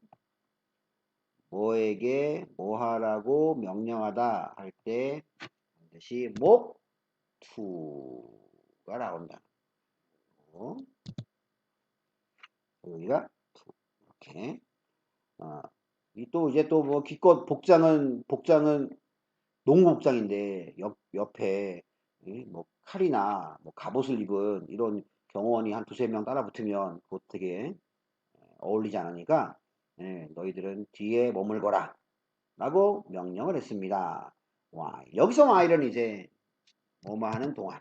A: 뭐에게 뭐 하라고 명령하다 할 때 반드시 목 to가 나온다. 여기가 to 이렇게. 또 이제 또 뭐 기껏 복장은 농구 복장인데 옆에 뭐 칼이나 뭐 갑옷을 입은 이런 경호원이 한 두세 명 따라 붙으면 그것 되게 어울리지 않으니까 너희들은 뒤에 머물거라 라고 명령을 했습니다. 여기서 while은 이제 뭐뭐 하는 동안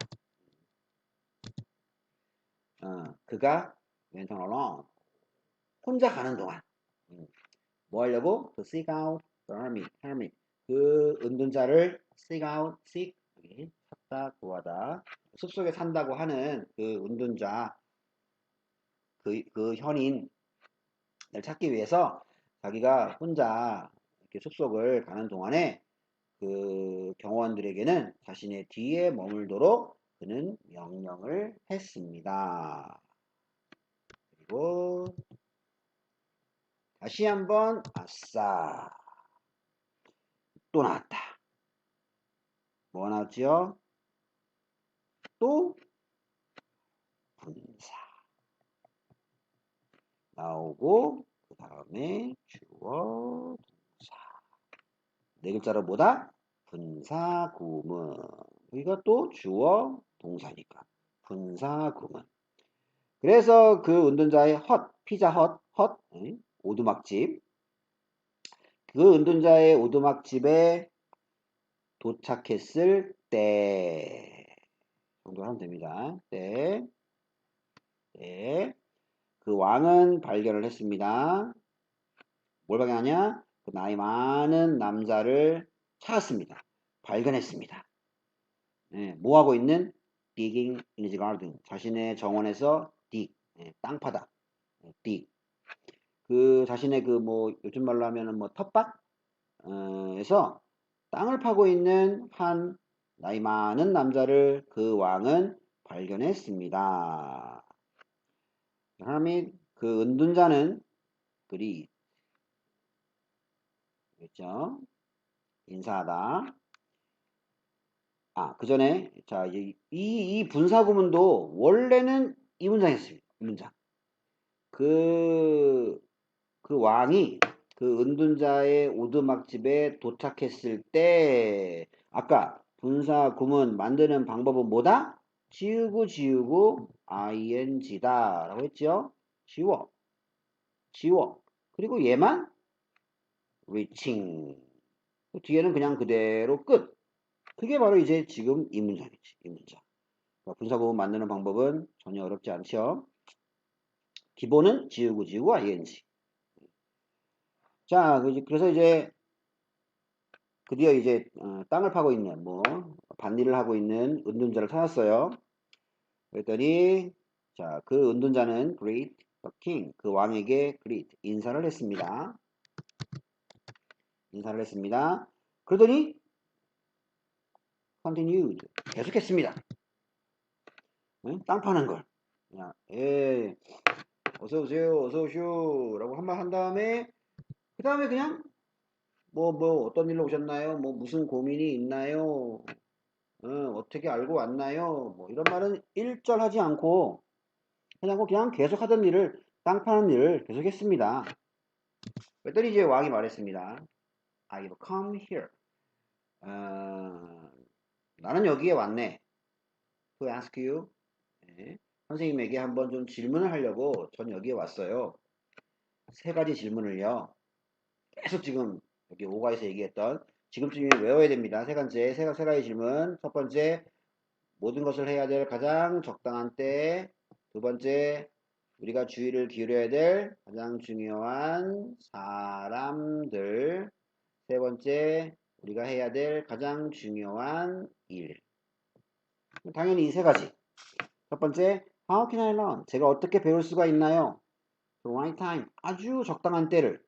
A: 그가 went on alone 혼자 가는 동안 뭐 하려고? To seek out the hermit. 그 은둔자를 seek out, seek 여기 찾다, 구하다. 숲속에 산다고 하는 그 은둔자, 그 현인을 찾기 위해서 자기가 혼자 이렇게 숲속을 가는 동안에 그 경호원들에게는 자신의 뒤에 머물도록 그는 명령을 했습니다. 그리고 다시 한번 아싸 또 나왔다. 뭐가 나왔지요? 또 분사 나오고 그 다음에 주어 동사 네 글자로 뭐다? 분사구문. 여기가 또 주어 동사니까 분사구문. 그래서 그 운전자의 피자 헛, 오두막집. 그 운전자의 오두막집에 도착했을 때 정도 하면 됩니다. 때, 그 왕은 발견을 했습니다. 뭘 발견하냐? 그 나이 많은 남자를 찾았습니다. 발견했습니다. 뭐 하고 있는? digging in his garden. 자신의 정원에서 dig, 땅 파다. dig. 그 자신의 그 뭐 요즘 말로 하면은 뭐 텃밭에서 땅을 파고 있는 한 나이 많은 남자를 그 왕은 발견했습니다. 사람이 그 은둔자는 그리 그랬죠? 인사하다. 그 전에 자 이 분사구문도 원래는 이 문장이었습니다. 이 문장. 그 왕이 그 은둔자의 오두막집에 도착했을 때 아까 분사 구문 만드는 방법은 뭐다? 지우고 ing다 라고 했죠? 지워 그리고 얘만 reaching 그 뒤에는 그냥 그대로 끝. 그게 바로 이제 지금 이 문장이지. 이 문장. 분사 구문 만드는 방법은 전혀 어렵지 않죠? 기본은 지우고 ing. 자, 그래서 이제 드디어 이제 땅을 파고 있는 뭐 밭일을 하고 있는 은둔자를 찾았어요. 그랬더니 자, 그 은둔자는 greet the king 그 왕에게 greet 인사를 했습니다. 그러더니 continued 계속했습니다. 땅 파는 걸 그냥 어서 오쇼 라고 한 말 한 다음에 그 다음에 그냥 뭐 어떤 일로 오셨나요? 뭐 무슨 고민이 있나요? 어떻게 알고 왔나요? 뭐 이런 말은 일절하지 않고 그냥 계속 하던 일을 땅 파는 일을 계속했습니다. 그랬더니 이제 왕이 말했습니다. I've come here. 나는 여기에 왔네. To ask you. 네. 선생님에게 한번 좀 질문을 하려고 전 여기에 왔어요. 세 가지 질문을요. 계속 지금 여기 오가에서 얘기했던 지금쯤 외워야 됩니다. 세 가지 질문. 첫 번째, 모든 것을 해야 될 가장 적당한 때. 두 번째, 우리가 주의를 기울여야 될 가장 중요한 사람들. 세 번째, 우리가 해야 될 가장 중요한 일. 당연히 이 세 가지. 첫 번째, How can I learn? 제가 어떻게 배울 수가 있나요? The right time. 아주 적당한 때를.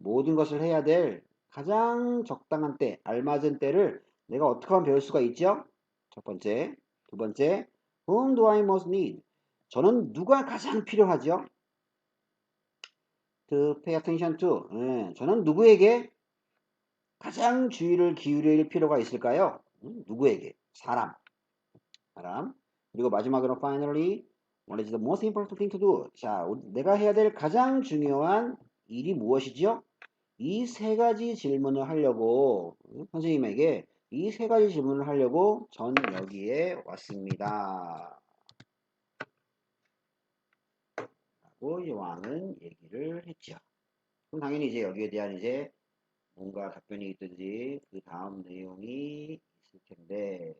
A: 모든 것을 해야 될 가장 적당한 때, 알맞은 때를 내가 어떻게 하면 배울 수가 있죠? 첫 번째. 두 번째, Whom do I most need? 저는 누가 가장 필요하죠? To pay attention to. 저는 누구에게 가장 주의를 기울일 필요가 있을까요? 누구에게? 사람. 그리고 마지막으로 finally, what is the most important thing to do? 자, 내가 해야 될 가장 중요한 일이 무엇이죠? 이 세 가지 질문을 하려고 선생님에게 이 세 가지 질문을 하려고 전 여기에 왔습니다. 라고 이제 왕은 얘기를 했죠. 그럼 당연히 이제 여기에 대한 이제 뭔가 답변이 있든지 그 다음 내용이 있을 텐데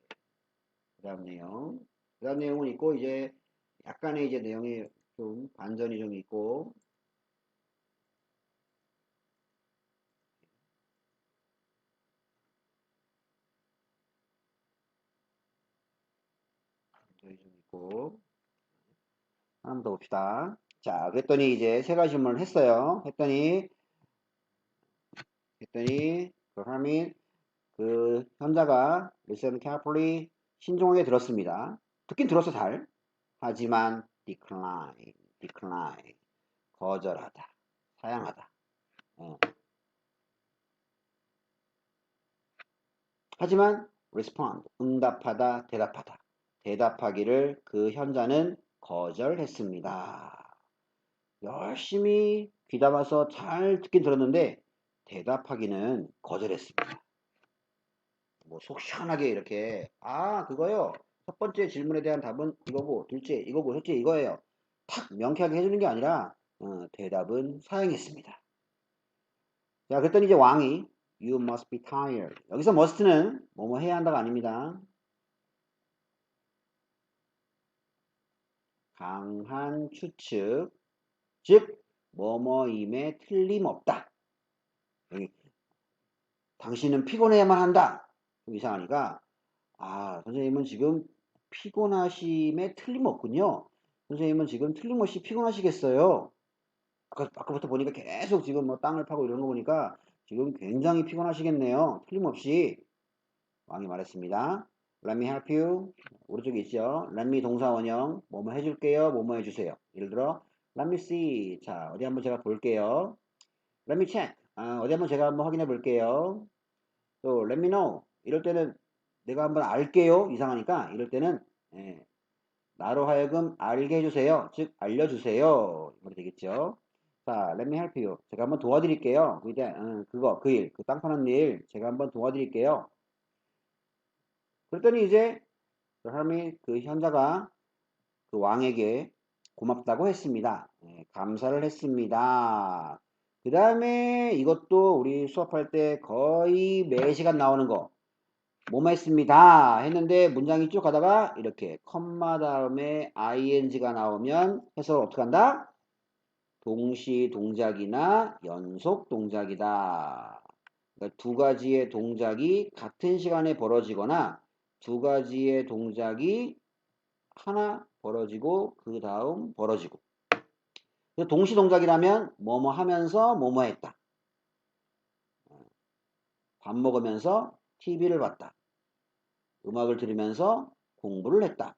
A: 그 다음 내용은 있고 이제 약간의 이제 내용이 좀 반전이 좀 있고 더해 좀 있고. 하나 더 봅시다. 자, 그랬더니 이제 세 가지 질문을 했어요. 했더니 그 사람이 그 현자가 listen carefully 신중하게 들었습니다. 듣긴 들었어 잘. 하지만 decline 거절하다, 사양하다. 하지만 respond 응답하다, 대답하다. 대답하기를 그 현자는 거절했습니다. 열심히 귀담아서 잘 듣긴 들었는데 대답하기는 거절했습니다. 뭐 속 시원하게 이렇게 그거요. 첫 번째 질문에 대한 답은 이거고 둘째 이거고 셋째 이거예요. 탁 명쾌하게 해주는 게 아니라 대답은 사양했습니다. 자, 그랬더니 이제 왕이 You must be tired. 여기서 must는 뭐뭐 해야 한다가 아닙니다. 강한 추측, 즉 뭐뭐임에 틀림없다. 여기 당신은 피곤해야만 한다. 좀 이상하니까 선생님은 지금 피곤하심에 틀림없군요. 선생님은 지금 틀림없이 피곤하시겠어요. 아까부터 보니까 계속 지금 뭐 땅을 파고 이런 거 보니까 지금 굉장히 피곤하시겠네요. 틀림없이 왕이 말했습니다. Let me help you. 오른쪽에 있죠. Let me 동사 원형. 뭐뭐 해줄게요. 뭐뭐 해주세요. 예를 들어 Let me see. 자, 어디 한번 제가 볼게요. Let me check. 어디 한번 제가 한번 확인해 볼게요. 또 let me know. 이럴 때는 내가 한번 알게요. 이상하니까 이럴 때는 나로 하여금 알게 해주세요. 즉 알려주세요. 이렇게 되겠죠. 자, let me help you. 제가 한번 도와드릴게요. 이제 그 일, 그 땅 파는 일 제가 한번 도와드릴게요. 그랬더니 이제 그 사람이 그 현자가 그 왕에게 고맙다고 했습니다. 감사를 했습니다. 그 다음에 이것도 우리 수업할 때 거의 매 시간 나오는 거. 뭐뭐 했습니다 했는데 문장이 쭉 가다가 이렇게 컴마 다음에 ing가 나오면 해석을 어떻게 한다? 동시 동작이나 연속 동작이다. 그러니까 두 가지의 동작이 같은 시간에 벌어지거나 두 가지의 동작이 하나 벌어지고 그 다음 벌어지고. 동시 동작이라면 뭐뭐 하면서 뭐뭐 했다. 밥 먹으면서 TV를 봤다. 음악을 들으면서 공부를 했다.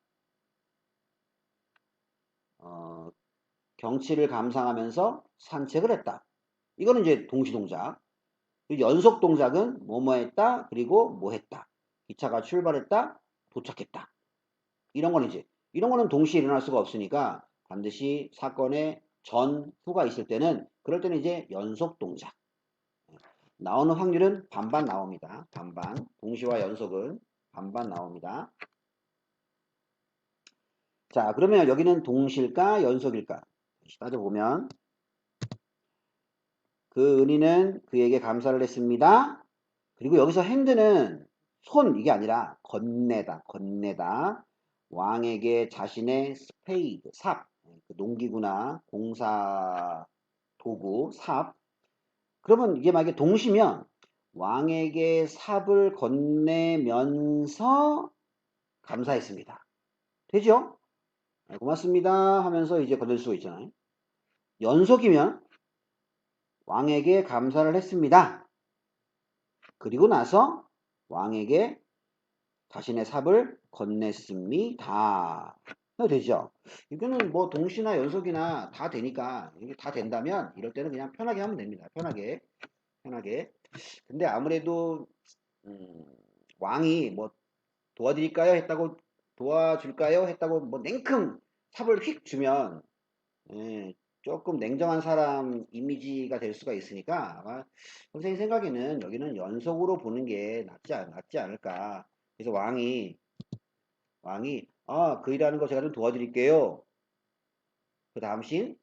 A: 경치를 감상하면서 산책을 했다. 이거는 이제 동시 동작. 연속 동작은 뭐뭐 했다. 그리고 뭐 했다. 기차가 출발했다. 도착했다. 이런 거는 동시에 일어날 수가 없으니까 반드시 사건의 전, 후가 있을 때는 그럴 때는 이제 연속 동작. 나오는 확률은 반반 나옵니다. 반반. 동시와 연속은 반반 나옵니다. 자, 그러면 여기는 동시일까 연속일까? 따져보면 그 은인은 그에게 감사를 했습니다. 그리고 여기서 핸드는 손 이게 아니라 건네다. 왕에게 자신의 스페이드, 삽, 농기구나 공사 도구, 삽. 그러면 이게 만약에 동시면 왕에게 삽을 건네면서 감사했습니다. 되죠? 고맙습니다 하면서 이제 건넬 수가 있잖아요. 연속이면 왕에게 감사를 했습니다. 그리고 나서 왕에게 자신의 삽을 건넸습니다. 되죠? 이거는 뭐 동시나 연속이나 다 되니까 이게 다 된다면 이럴 때는 그냥 편하게 하면 됩니다. 편하게. 근데 아무래도 왕이 뭐 도와드릴까요? 했다고 도와줄까요? 했다고 뭐 냉큼 삽을 휙 주면 조금 냉정한 사람 이미지가 될 수가 있으니까 아마 선생님 생각에는 여기는 연속으로 보는 게 낫지 않을까. 그래서 왕이 그 일하는 거 제가 좀 도와드릴게요. 그 다음 신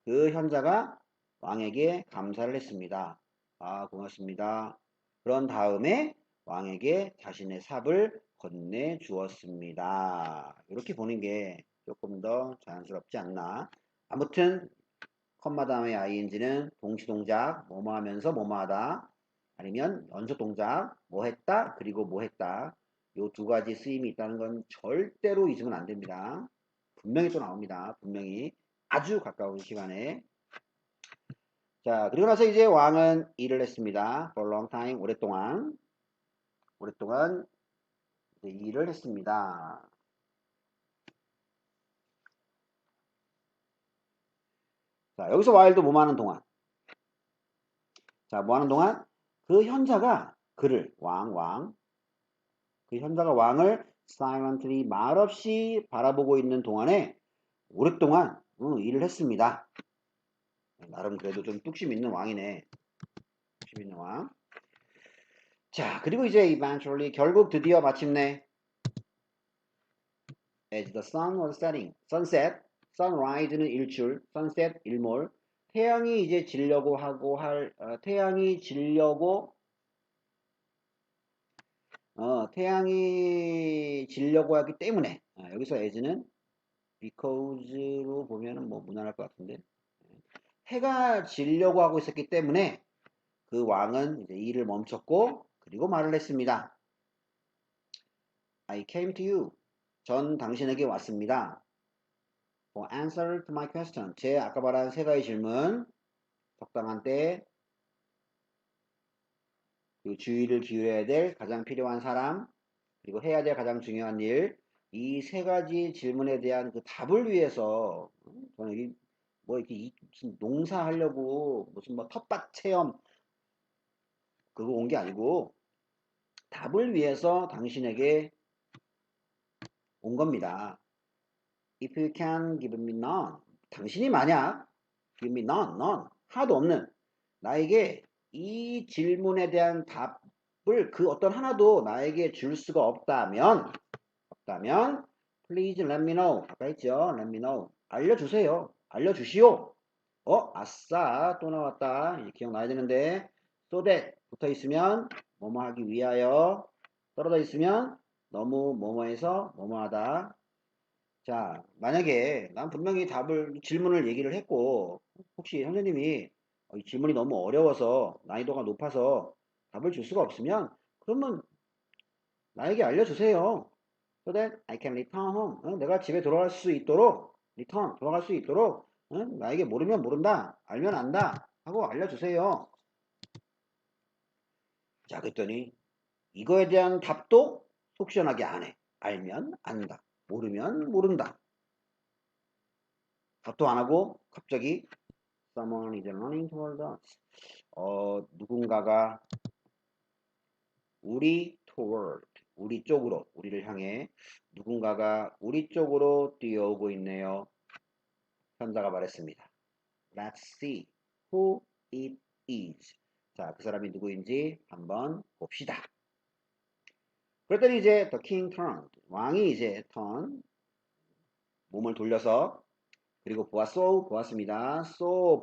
A: 그 현자가 왕에게 감사를 했습니다. 고맙습니다. 그런 다음에 왕에게 자신의 삽을 건네 주었습니다. 이렇게 보는 게 조금 더 자연스럽지 않나. 아무튼 컴마 다음에 ing는 동시동작 뭐뭐 하면서 뭐뭐 하다 아니면 연속동작 뭐 했다 그리고 뭐 했다 요 두 가지 쓰임이 있다는 건 절대로 잊으면 안 됩니다. 분명히 또 나옵니다. 분명히 아주 가까운 시간에. 자, 그리고 나서 이제 왕은 일을 했습니다. For a long time, 오랫동안 이제 일을 했습니다. 자, 여기서 while도 뭐 하는 동안? 자, 뭐 하는 동안? 그 현자가 그를, 그 현자가 왕을 silently 말없이 바라보고 있는 동안에 오랫동안 일을 했습니다. 나름 그래도 좀 뚝심 있는 왕이네. 뚝심 있는 왕. 자, 그리고 이제 eventually 결국 드디어 마침내 as the sun was setting, sunset, sunrise는 일출, sunset 일몰, 태양이 이제 지려고 하고 태양이 지려고 태양이 지려고 하기 때문에 여기서 as는 because로 보면은 뭐 무난할 것 같은데 해가 지려고 하고 있었기 때문에 그 왕은 이제 일을 멈췄고 그리고 말을 했습니다. I came to you. 전 당신에게 왔습니다. For answer to my question. 제 아까 말한 세 가지 질문. 적당한 때, 그리고 주의를 기울여야 될 가장 필요한 사람, 그리고 해야 될 가장 중요한 일. 이 세 가지 질문에 대한 그 답을 위해서 저는 여기 뭐 이렇게 무슨 농사하려고 무슨 뭐 텃밭 체험 그거 온 게 아니고 답을 위해서 당신에게 온 겁니다. If you can give me none. 당신이 만약 give me none, 하나도 없는 나에게 이 질문에 대한 답을 그 어떤 하나도 나에게 줄 수가 없다면 please let me know. 아까 했죠? let me know. 알려주세요. 알려주시오. 아싸 또 나왔다. 이제 기억나야 되는데 so that 붙어 있으면 뭐뭐 하기 위하여 떨어져 있으면 너무 뭐뭐해서 뭐뭐하다. 자, 만약에 난 분명히 질문을 얘기를 했고, 혹시 선생님이 이 질문이 너무 어려워서 난이도가 높아서 답을 줄 수가 없으면, 그러면 나에게 알려주세요. So that I can return home. 내가 집에 돌아갈 수 있도록, 돌아갈 수 있도록, 나에게 모르면 모른다, 알면 안다 하고 알려주세요. 자, 그랬더니 이거에 대한 답도 속 시원하게 안 해. 알면 안다, 모르면 모른다. 답도 안 하고 갑자기 Someone is running toward us. 누군가가 우리 쪽으로, 우리를 향해 누군가가 우리 쪽으로 뛰어오고 있네요. 현자가 말했습니다. Let's see who it is. 자, 그 사람이 누구인지 한번 봅시다. 그랬더니 이제 the king turned. 왕이 이제 몸을 돌려서 그리고 보았습니다.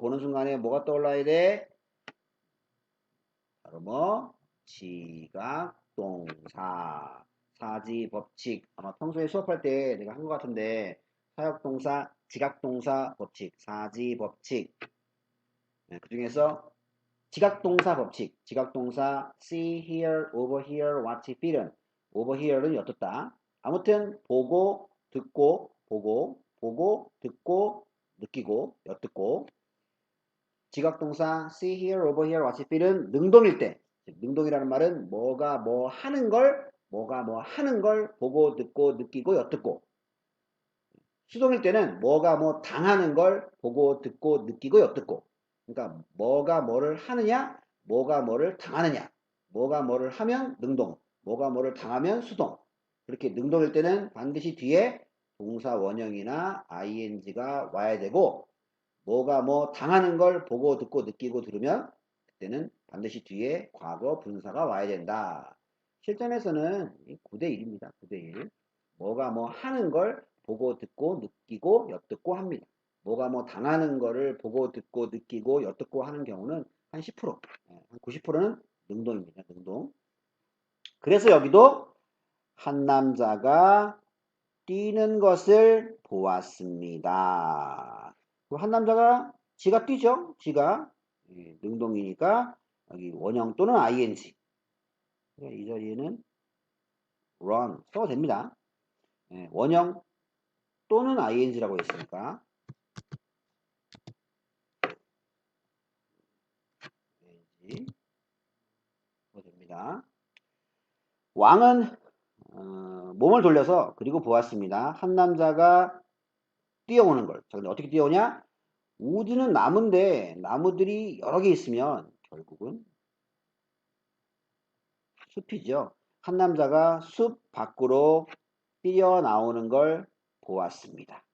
A: 보는 순간에 뭐가 떠올라야 돼? 바로 뭐? 지각동사, 사지법칙. 아마 평소에 수업할 때 내가 한 것 같은데 사역동사, 지각동사 법칙, 사지법칙. 네, 그 중에서 지각동사 법칙, 지각동사 see, hear, overhear, watch, feel은 overhear는 엿듣다. 아무튼 보고, 듣고, 듣고, 느끼고, 엿듣고. 지각동사 see, hear, overhear, watch, feel은 능동일 때, 능동이라는 말은 뭐가 뭐 하는 걸 보고, 듣고, 느끼고, 엿듣고. 수동일 때는 뭐가 뭐 당하는 걸 보고, 듣고, 느끼고, 엿듣고. 그러니까 뭐가 뭐를 하느냐, 뭐가 뭐를 당하느냐, 뭐가 뭐를 하면 능동, 뭐가 뭐를 당하면 수동. 그렇게 능동일 때는 반드시 뒤에 동사 원형이나 ing가 와야 되고, 뭐가 뭐 당하는 걸 보고 듣고 느끼고 들으면 그때는 반드시 뒤에 과거 분사가 와야 된다. 실전에서는 9대1입니다. 9대1. 뭐가 뭐 하는 걸 보고 듣고 느끼고 엿듣고 합니다. 뭐가 뭐 당하는 거를 보고 듣고 느끼고 엿듣고 하는 경우는 한 10%, 한 90%는 능동입니다. 능동. 그래서 여기도 한 남자가 뛰는 것을 보았습니다. 한 남자가 지가 뛰죠. 지가 능동이니까 여기 원형 또는 ing. 이 자리에는 run 써도 됩니다. 예, 원형 또는 ing라고 했으니까 ing 써도 됩니다. 왕은 몸을 돌려서 그리고 보았습니다. 한 남자가 뛰어오는 걸. 자, 근데 어떻게 뛰어오냐? 우드는 나무인데 나무들이 여러 개 있으면 결국은 숲이죠. 한 남자가 숲 밖으로 뛰어나오는 걸 보았습니다.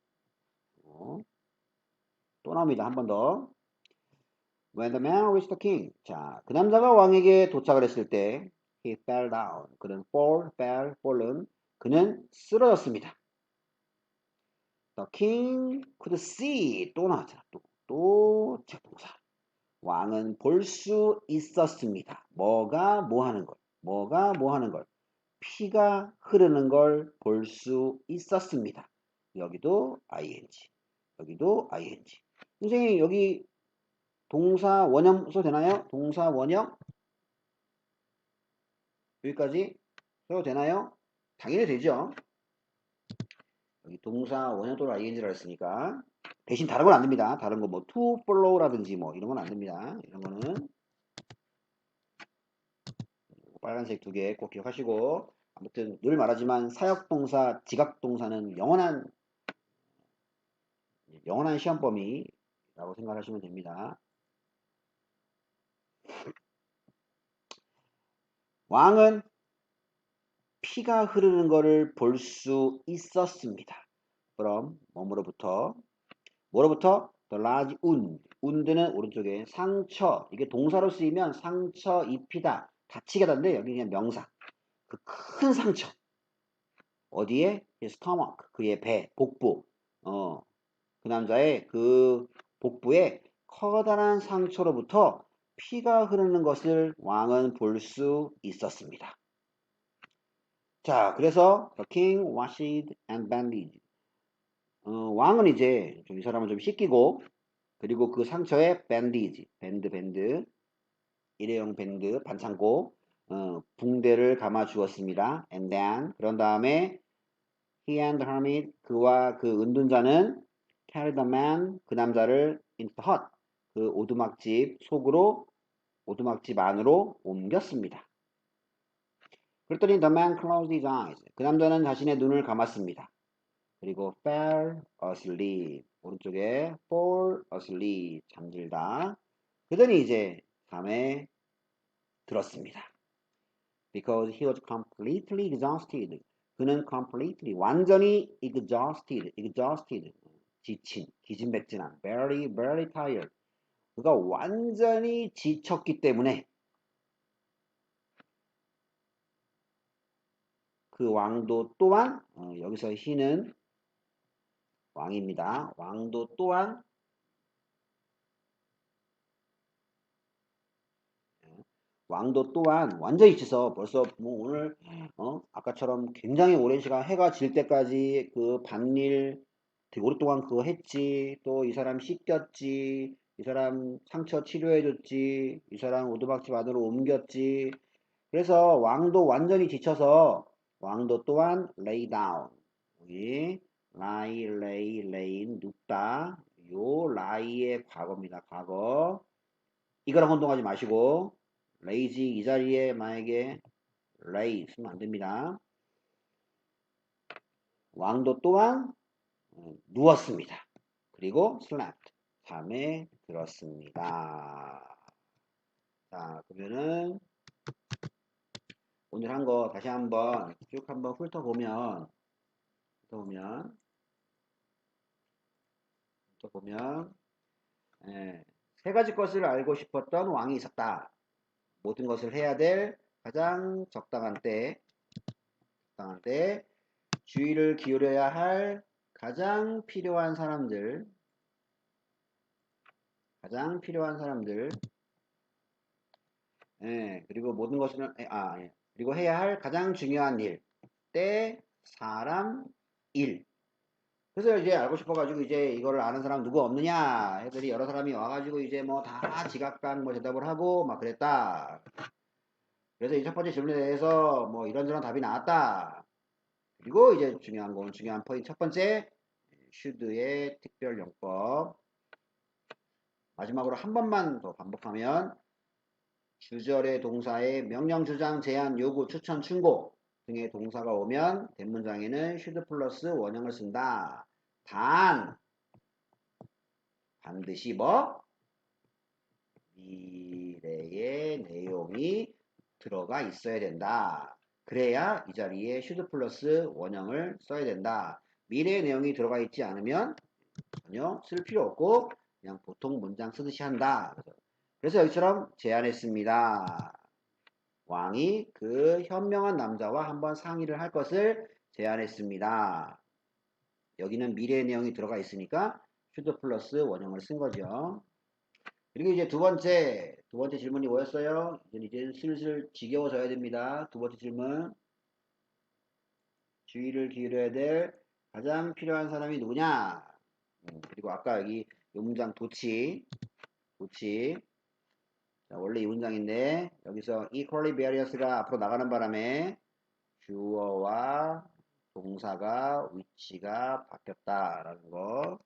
A: 또 나옵니다. 한 번 더. When the man reached the king. 자, 그 남자가 왕에게 도착을 했을 때 he fell down. 그는 fall은 그는 쓰러졌습니다. The king could see. 또 나왔잖아. 또 제동사. 왕은 볼 수 있었습니다. 뭐가 뭐 하는 걸. 뭐가 뭐 하는 걸. 피가 흐르는 걸 볼 수 있었습니다. 여기도 ing. 여기도 ing. 선생님 여기 동사 원형 써도 되나요? 동사 원형 여기까지 써도 되나요? 당연히 되죠. 여기 동사 원형 또는 ing라고 했으니까 대신 다른 건 안 됩니다. 다른 거 뭐 to follow라든지 뭐 이런 건 안 됩니다. 이런 거는 빨간색 두 개 꼭 기억하시고 아무튼 늘 말하지만 사역동사, 지각동사는 영원한 시험 범위라고 생각하시면 됩니다. 왕은 피가 흐르는 것을 볼 수 있었습니다. 그럼 뭐로부터 the large wound. wound는 오른쪽에 상처. 이게 동사로 쓰이면 상처 입히다, 다치게 하다인데 여기 그냥 명사. 그 큰 상처. 어디에? stomach. 그의 배, 복부. 그 남자의 그 복부에 커다란 상처로부터 피가 흐르는 것을 왕은 볼 수 있었습니다. 자, 그래서 the king washed and bandaged. 왕은 이제 이 사람을 좀 씻기고 그리고 그 상처에 bandage, 밴드, 일회용 밴드 반창고 붕대를 감아 주었습니다. And then 그런 다음에 he and the hermit 그와 그 은둔자는 carried the man 그 남자를 into the hut 그 오두막집 속으로 오두막집 안으로 옮겼습니다. 그랬더니 the man closed his eyes. 그 남자는 자신의 눈을 감았습니다. 그리고 fell asleep. 오른쪽에 fall asleep. 잠들다. 그러더니 이제 잠에 들었습니다. Because he was completely exhausted. 그는 completely, 완전히 exhausted. 지친, 기진맥진한, very tired. 그가 완전히 지쳤기 때문에 그 왕도 또한 여기서 he는 왕입니다. 왕도 또한 완전히 지쳐 벌써 뭐 오늘 아까처럼 굉장히 오랜 시간 해가 질 때까지 그 밭일 되게 오랫동안 그거 했지. 또 이 사람 씻겼지. 이 사람 상처 치료해줬지. 이 사람 오두막집 안으로 옮겼지. 그래서 왕도 완전히 지쳐서 왕도 또한 lay down. 여기 lay 눕다. 요 lie의 과거입니다. 과거. 이거랑 혼동하지 마시고 lazy 이 자리에 만약에 lay 쓰면 안 됩니다. 왕도 또한 누웠습니다. 그리고 slept 잠에 들었습니다. 자, 그러면은 오늘 한 거 다시 한번 쭉 한번 훑어보면 세 가지 것을 알고 싶었던 왕이 있었다. 모든 것을 해야 될 가장 적당한 때, 주의를 기울여야 할 가장 필요한 사람들, 그리고 모든 것을, 그리고 해야 할 가장 중요한 일, 때, 사람, 일. 그래서 이제 알고 싶어가지고 이제 이거를 아는 사람 누구 없느냐 했더니 여러 사람이 와가지고 이제 뭐 다 지각당 뭐 대답을 하고 막 그랬다. 그래서 이 첫 번째 질문에 대해서 뭐 이런저런 답이 나왔다. 그리고 이제 중요한 포인트 첫 번째 should의 특별 용법. 마지막으로 한 번만 더 반복하면 주절의 동사의 명령, 주장, 제안, 요구, 추천, 충고 등의 동사가 오면 대문장에는 should 플러스 원형을 쓴다. 반드시 뭐? 미래의 내용이 들어가 있어야 된다. 그래야 이 자리에 should 플러스 원형을 써야 된다. 미래의 내용이 들어가 있지 않으면 전혀 쓸 필요 없고 그냥 보통 문장 쓰듯이 한다. 그래서 여기처럼 제안했습니다. 왕이 그 현명한 남자와 한번 상의를 할 것을 제안했습니다. 여기는 미래의 내용이 들어가 있으니까 should 플러스 원형을 쓴 거죠. 그리고 이제 두 번째 질문이 뭐였어요? 이제 슬슬 지겨워져야 됩니다. 두 번째 질문. 주의를 기울여야 될 가장 필요한 사람이 누구냐? 그리고 아까 여기 이 문장 도치. 자, 원래 이 문장인데 여기서 이 curly barriers가 앞으로 나가는 바람에 주어와 동사가 위치가 바뀌었다라는 거.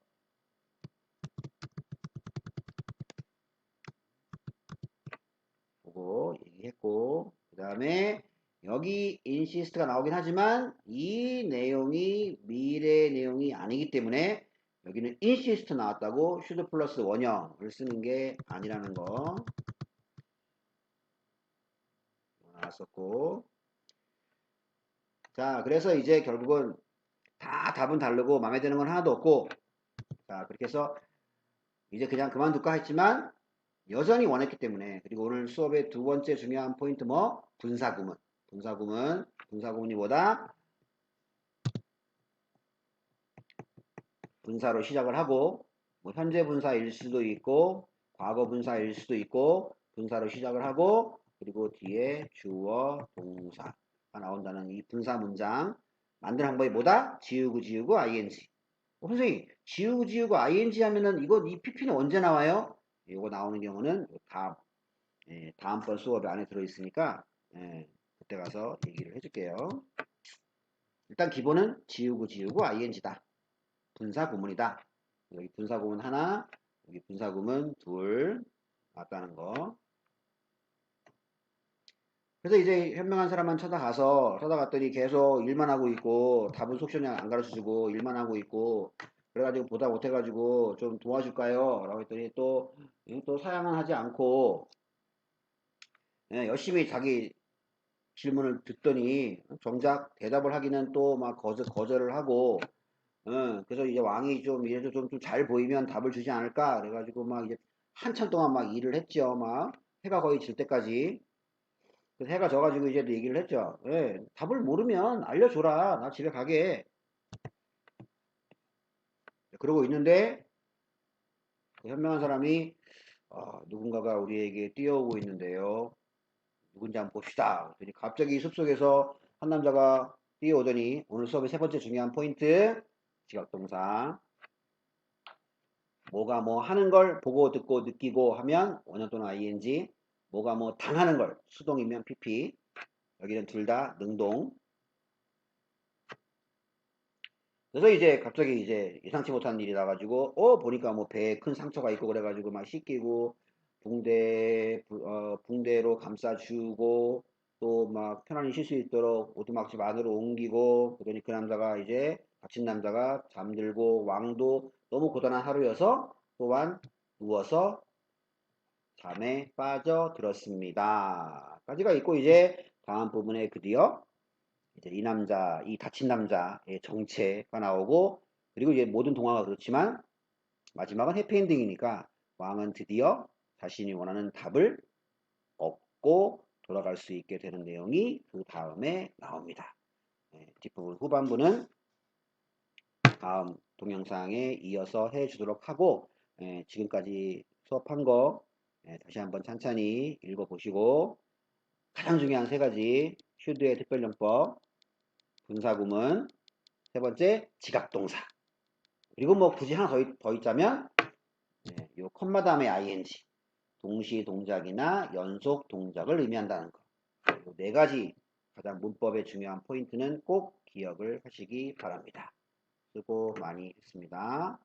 A: 보고 얘기했고 그 다음에 여기 insist가 나오긴 하지만 이 내용이 미래의 내용이 아니기 때문에 여기는 insist 나왔다고 should 플러스 원형을 쓰는 게 아니라는 거 나왔었고 자 그래서 이제 결국은 다 답은 다르고 마음에 드는 건 하나도 없고 자 그렇게 해서 이제 그냥 그만둘까 했지만 여전히 원했기 때문에 그리고 오늘 수업의 두 번째 중요한 포인트 뭐? 분사구문이 뭐다? 분사로 시작을 하고 뭐 현재 분사일 수도 있고 과거 분사일 수도 있고 분사로 시작을 하고 그리고 뒤에 주어 동사가 나온다는 이 분사 문장 만드는 방법이 뭐다? 지우고 ing. 선생님 지우고 ing 하면은 이 pp는 언제 나와요? 이거 나오는 경우는 다음번 수업 안에 들어있으니까 그때 가서 얘기를 해줄게요. 일단 기본은 지우고 ing다. 분사구문이다. 여기 분사구문 하나, 여기 분사구문 둘 맞다는 거. 그래서 이제 현명한 사람만 찾아갔더니 계속 일만 하고 있고 답은 속전이 안 가르쳐주고 일만 하고 있고 그래가지고 보다 못해가지고 좀 도와줄까요? 라고 했더니 또 사양은 하지 않고 열심히 자기 질문을 듣더니 정작 대답을 하기는 또 막 거절을 하고 그래서 이제 왕이 좀 이래도 좀 잘 보이면 답을 주지 않을까 그래가지고 막 이제 한참 동안 막 일을 했죠. 막 해가 거의 질 때까지. 그래서 해가 져가지고 이제 얘기를 했죠. 예, 답을 모르면 알려줘라. 나 집에 가게. 그러고 있는데 그 현명한 사람이 누군가가 우리에게 뛰어오고 있는데요. 누군지 한번 봅시다. 그랬더니 갑자기 숲속에서 한 남자가 뛰어오더니 오늘 수업의 세 번째 중요한 포인트 지각동사 뭐가 뭐 하는 걸 보고 듣고 느끼고 하면 원형 또는 ing 뭐가 뭐 당하는 걸 수동이면 pp 여기는 둘 다 능동 그래서 이제 갑자기 이제 예상치 못한 일이 나가지고 보니까 뭐 배에 큰 상처가 있고 그래가지고 막 씻기고 붕대로 감싸주고 또 막 편안히 쉴 수 있도록 오두막집 안으로 옮기고 그러니 그 남자가 이제 다친 남자가 잠들고 왕도 너무 고단한 하루여서 또한 누워서 잠에 빠져들었습니다. 까지가 있고 이제 다음 부분에 드디어 이제 이 다친 남자의 정체가 나오고 그리고 이제 모든 동화가 그렇지만 마지막은 해피엔딩이니까 왕은 드디어 자신이 원하는 답을 얻고 돌아갈 수 있게 되는 내용이 그 다음에 나옵니다. 뒷부분 후반부는 다음 동영상에 이어서 해주도록 하고 지금까지 수업한 거 다시 한번 찬찬히 읽어보시고 가장 중요한 세 가지 should의 특별용법 분사구문 세 번째 지각동사 그리고 뭐 굳이 하나 더 있자면 요 컴마 다음에 ing 동시 동작이나 연속 동작을 의미한다는 거 이 네 가지 가장 문법의 중요한 포인트는 꼭 기억을 하시기 바랍니다. 수고 많이 했습니다.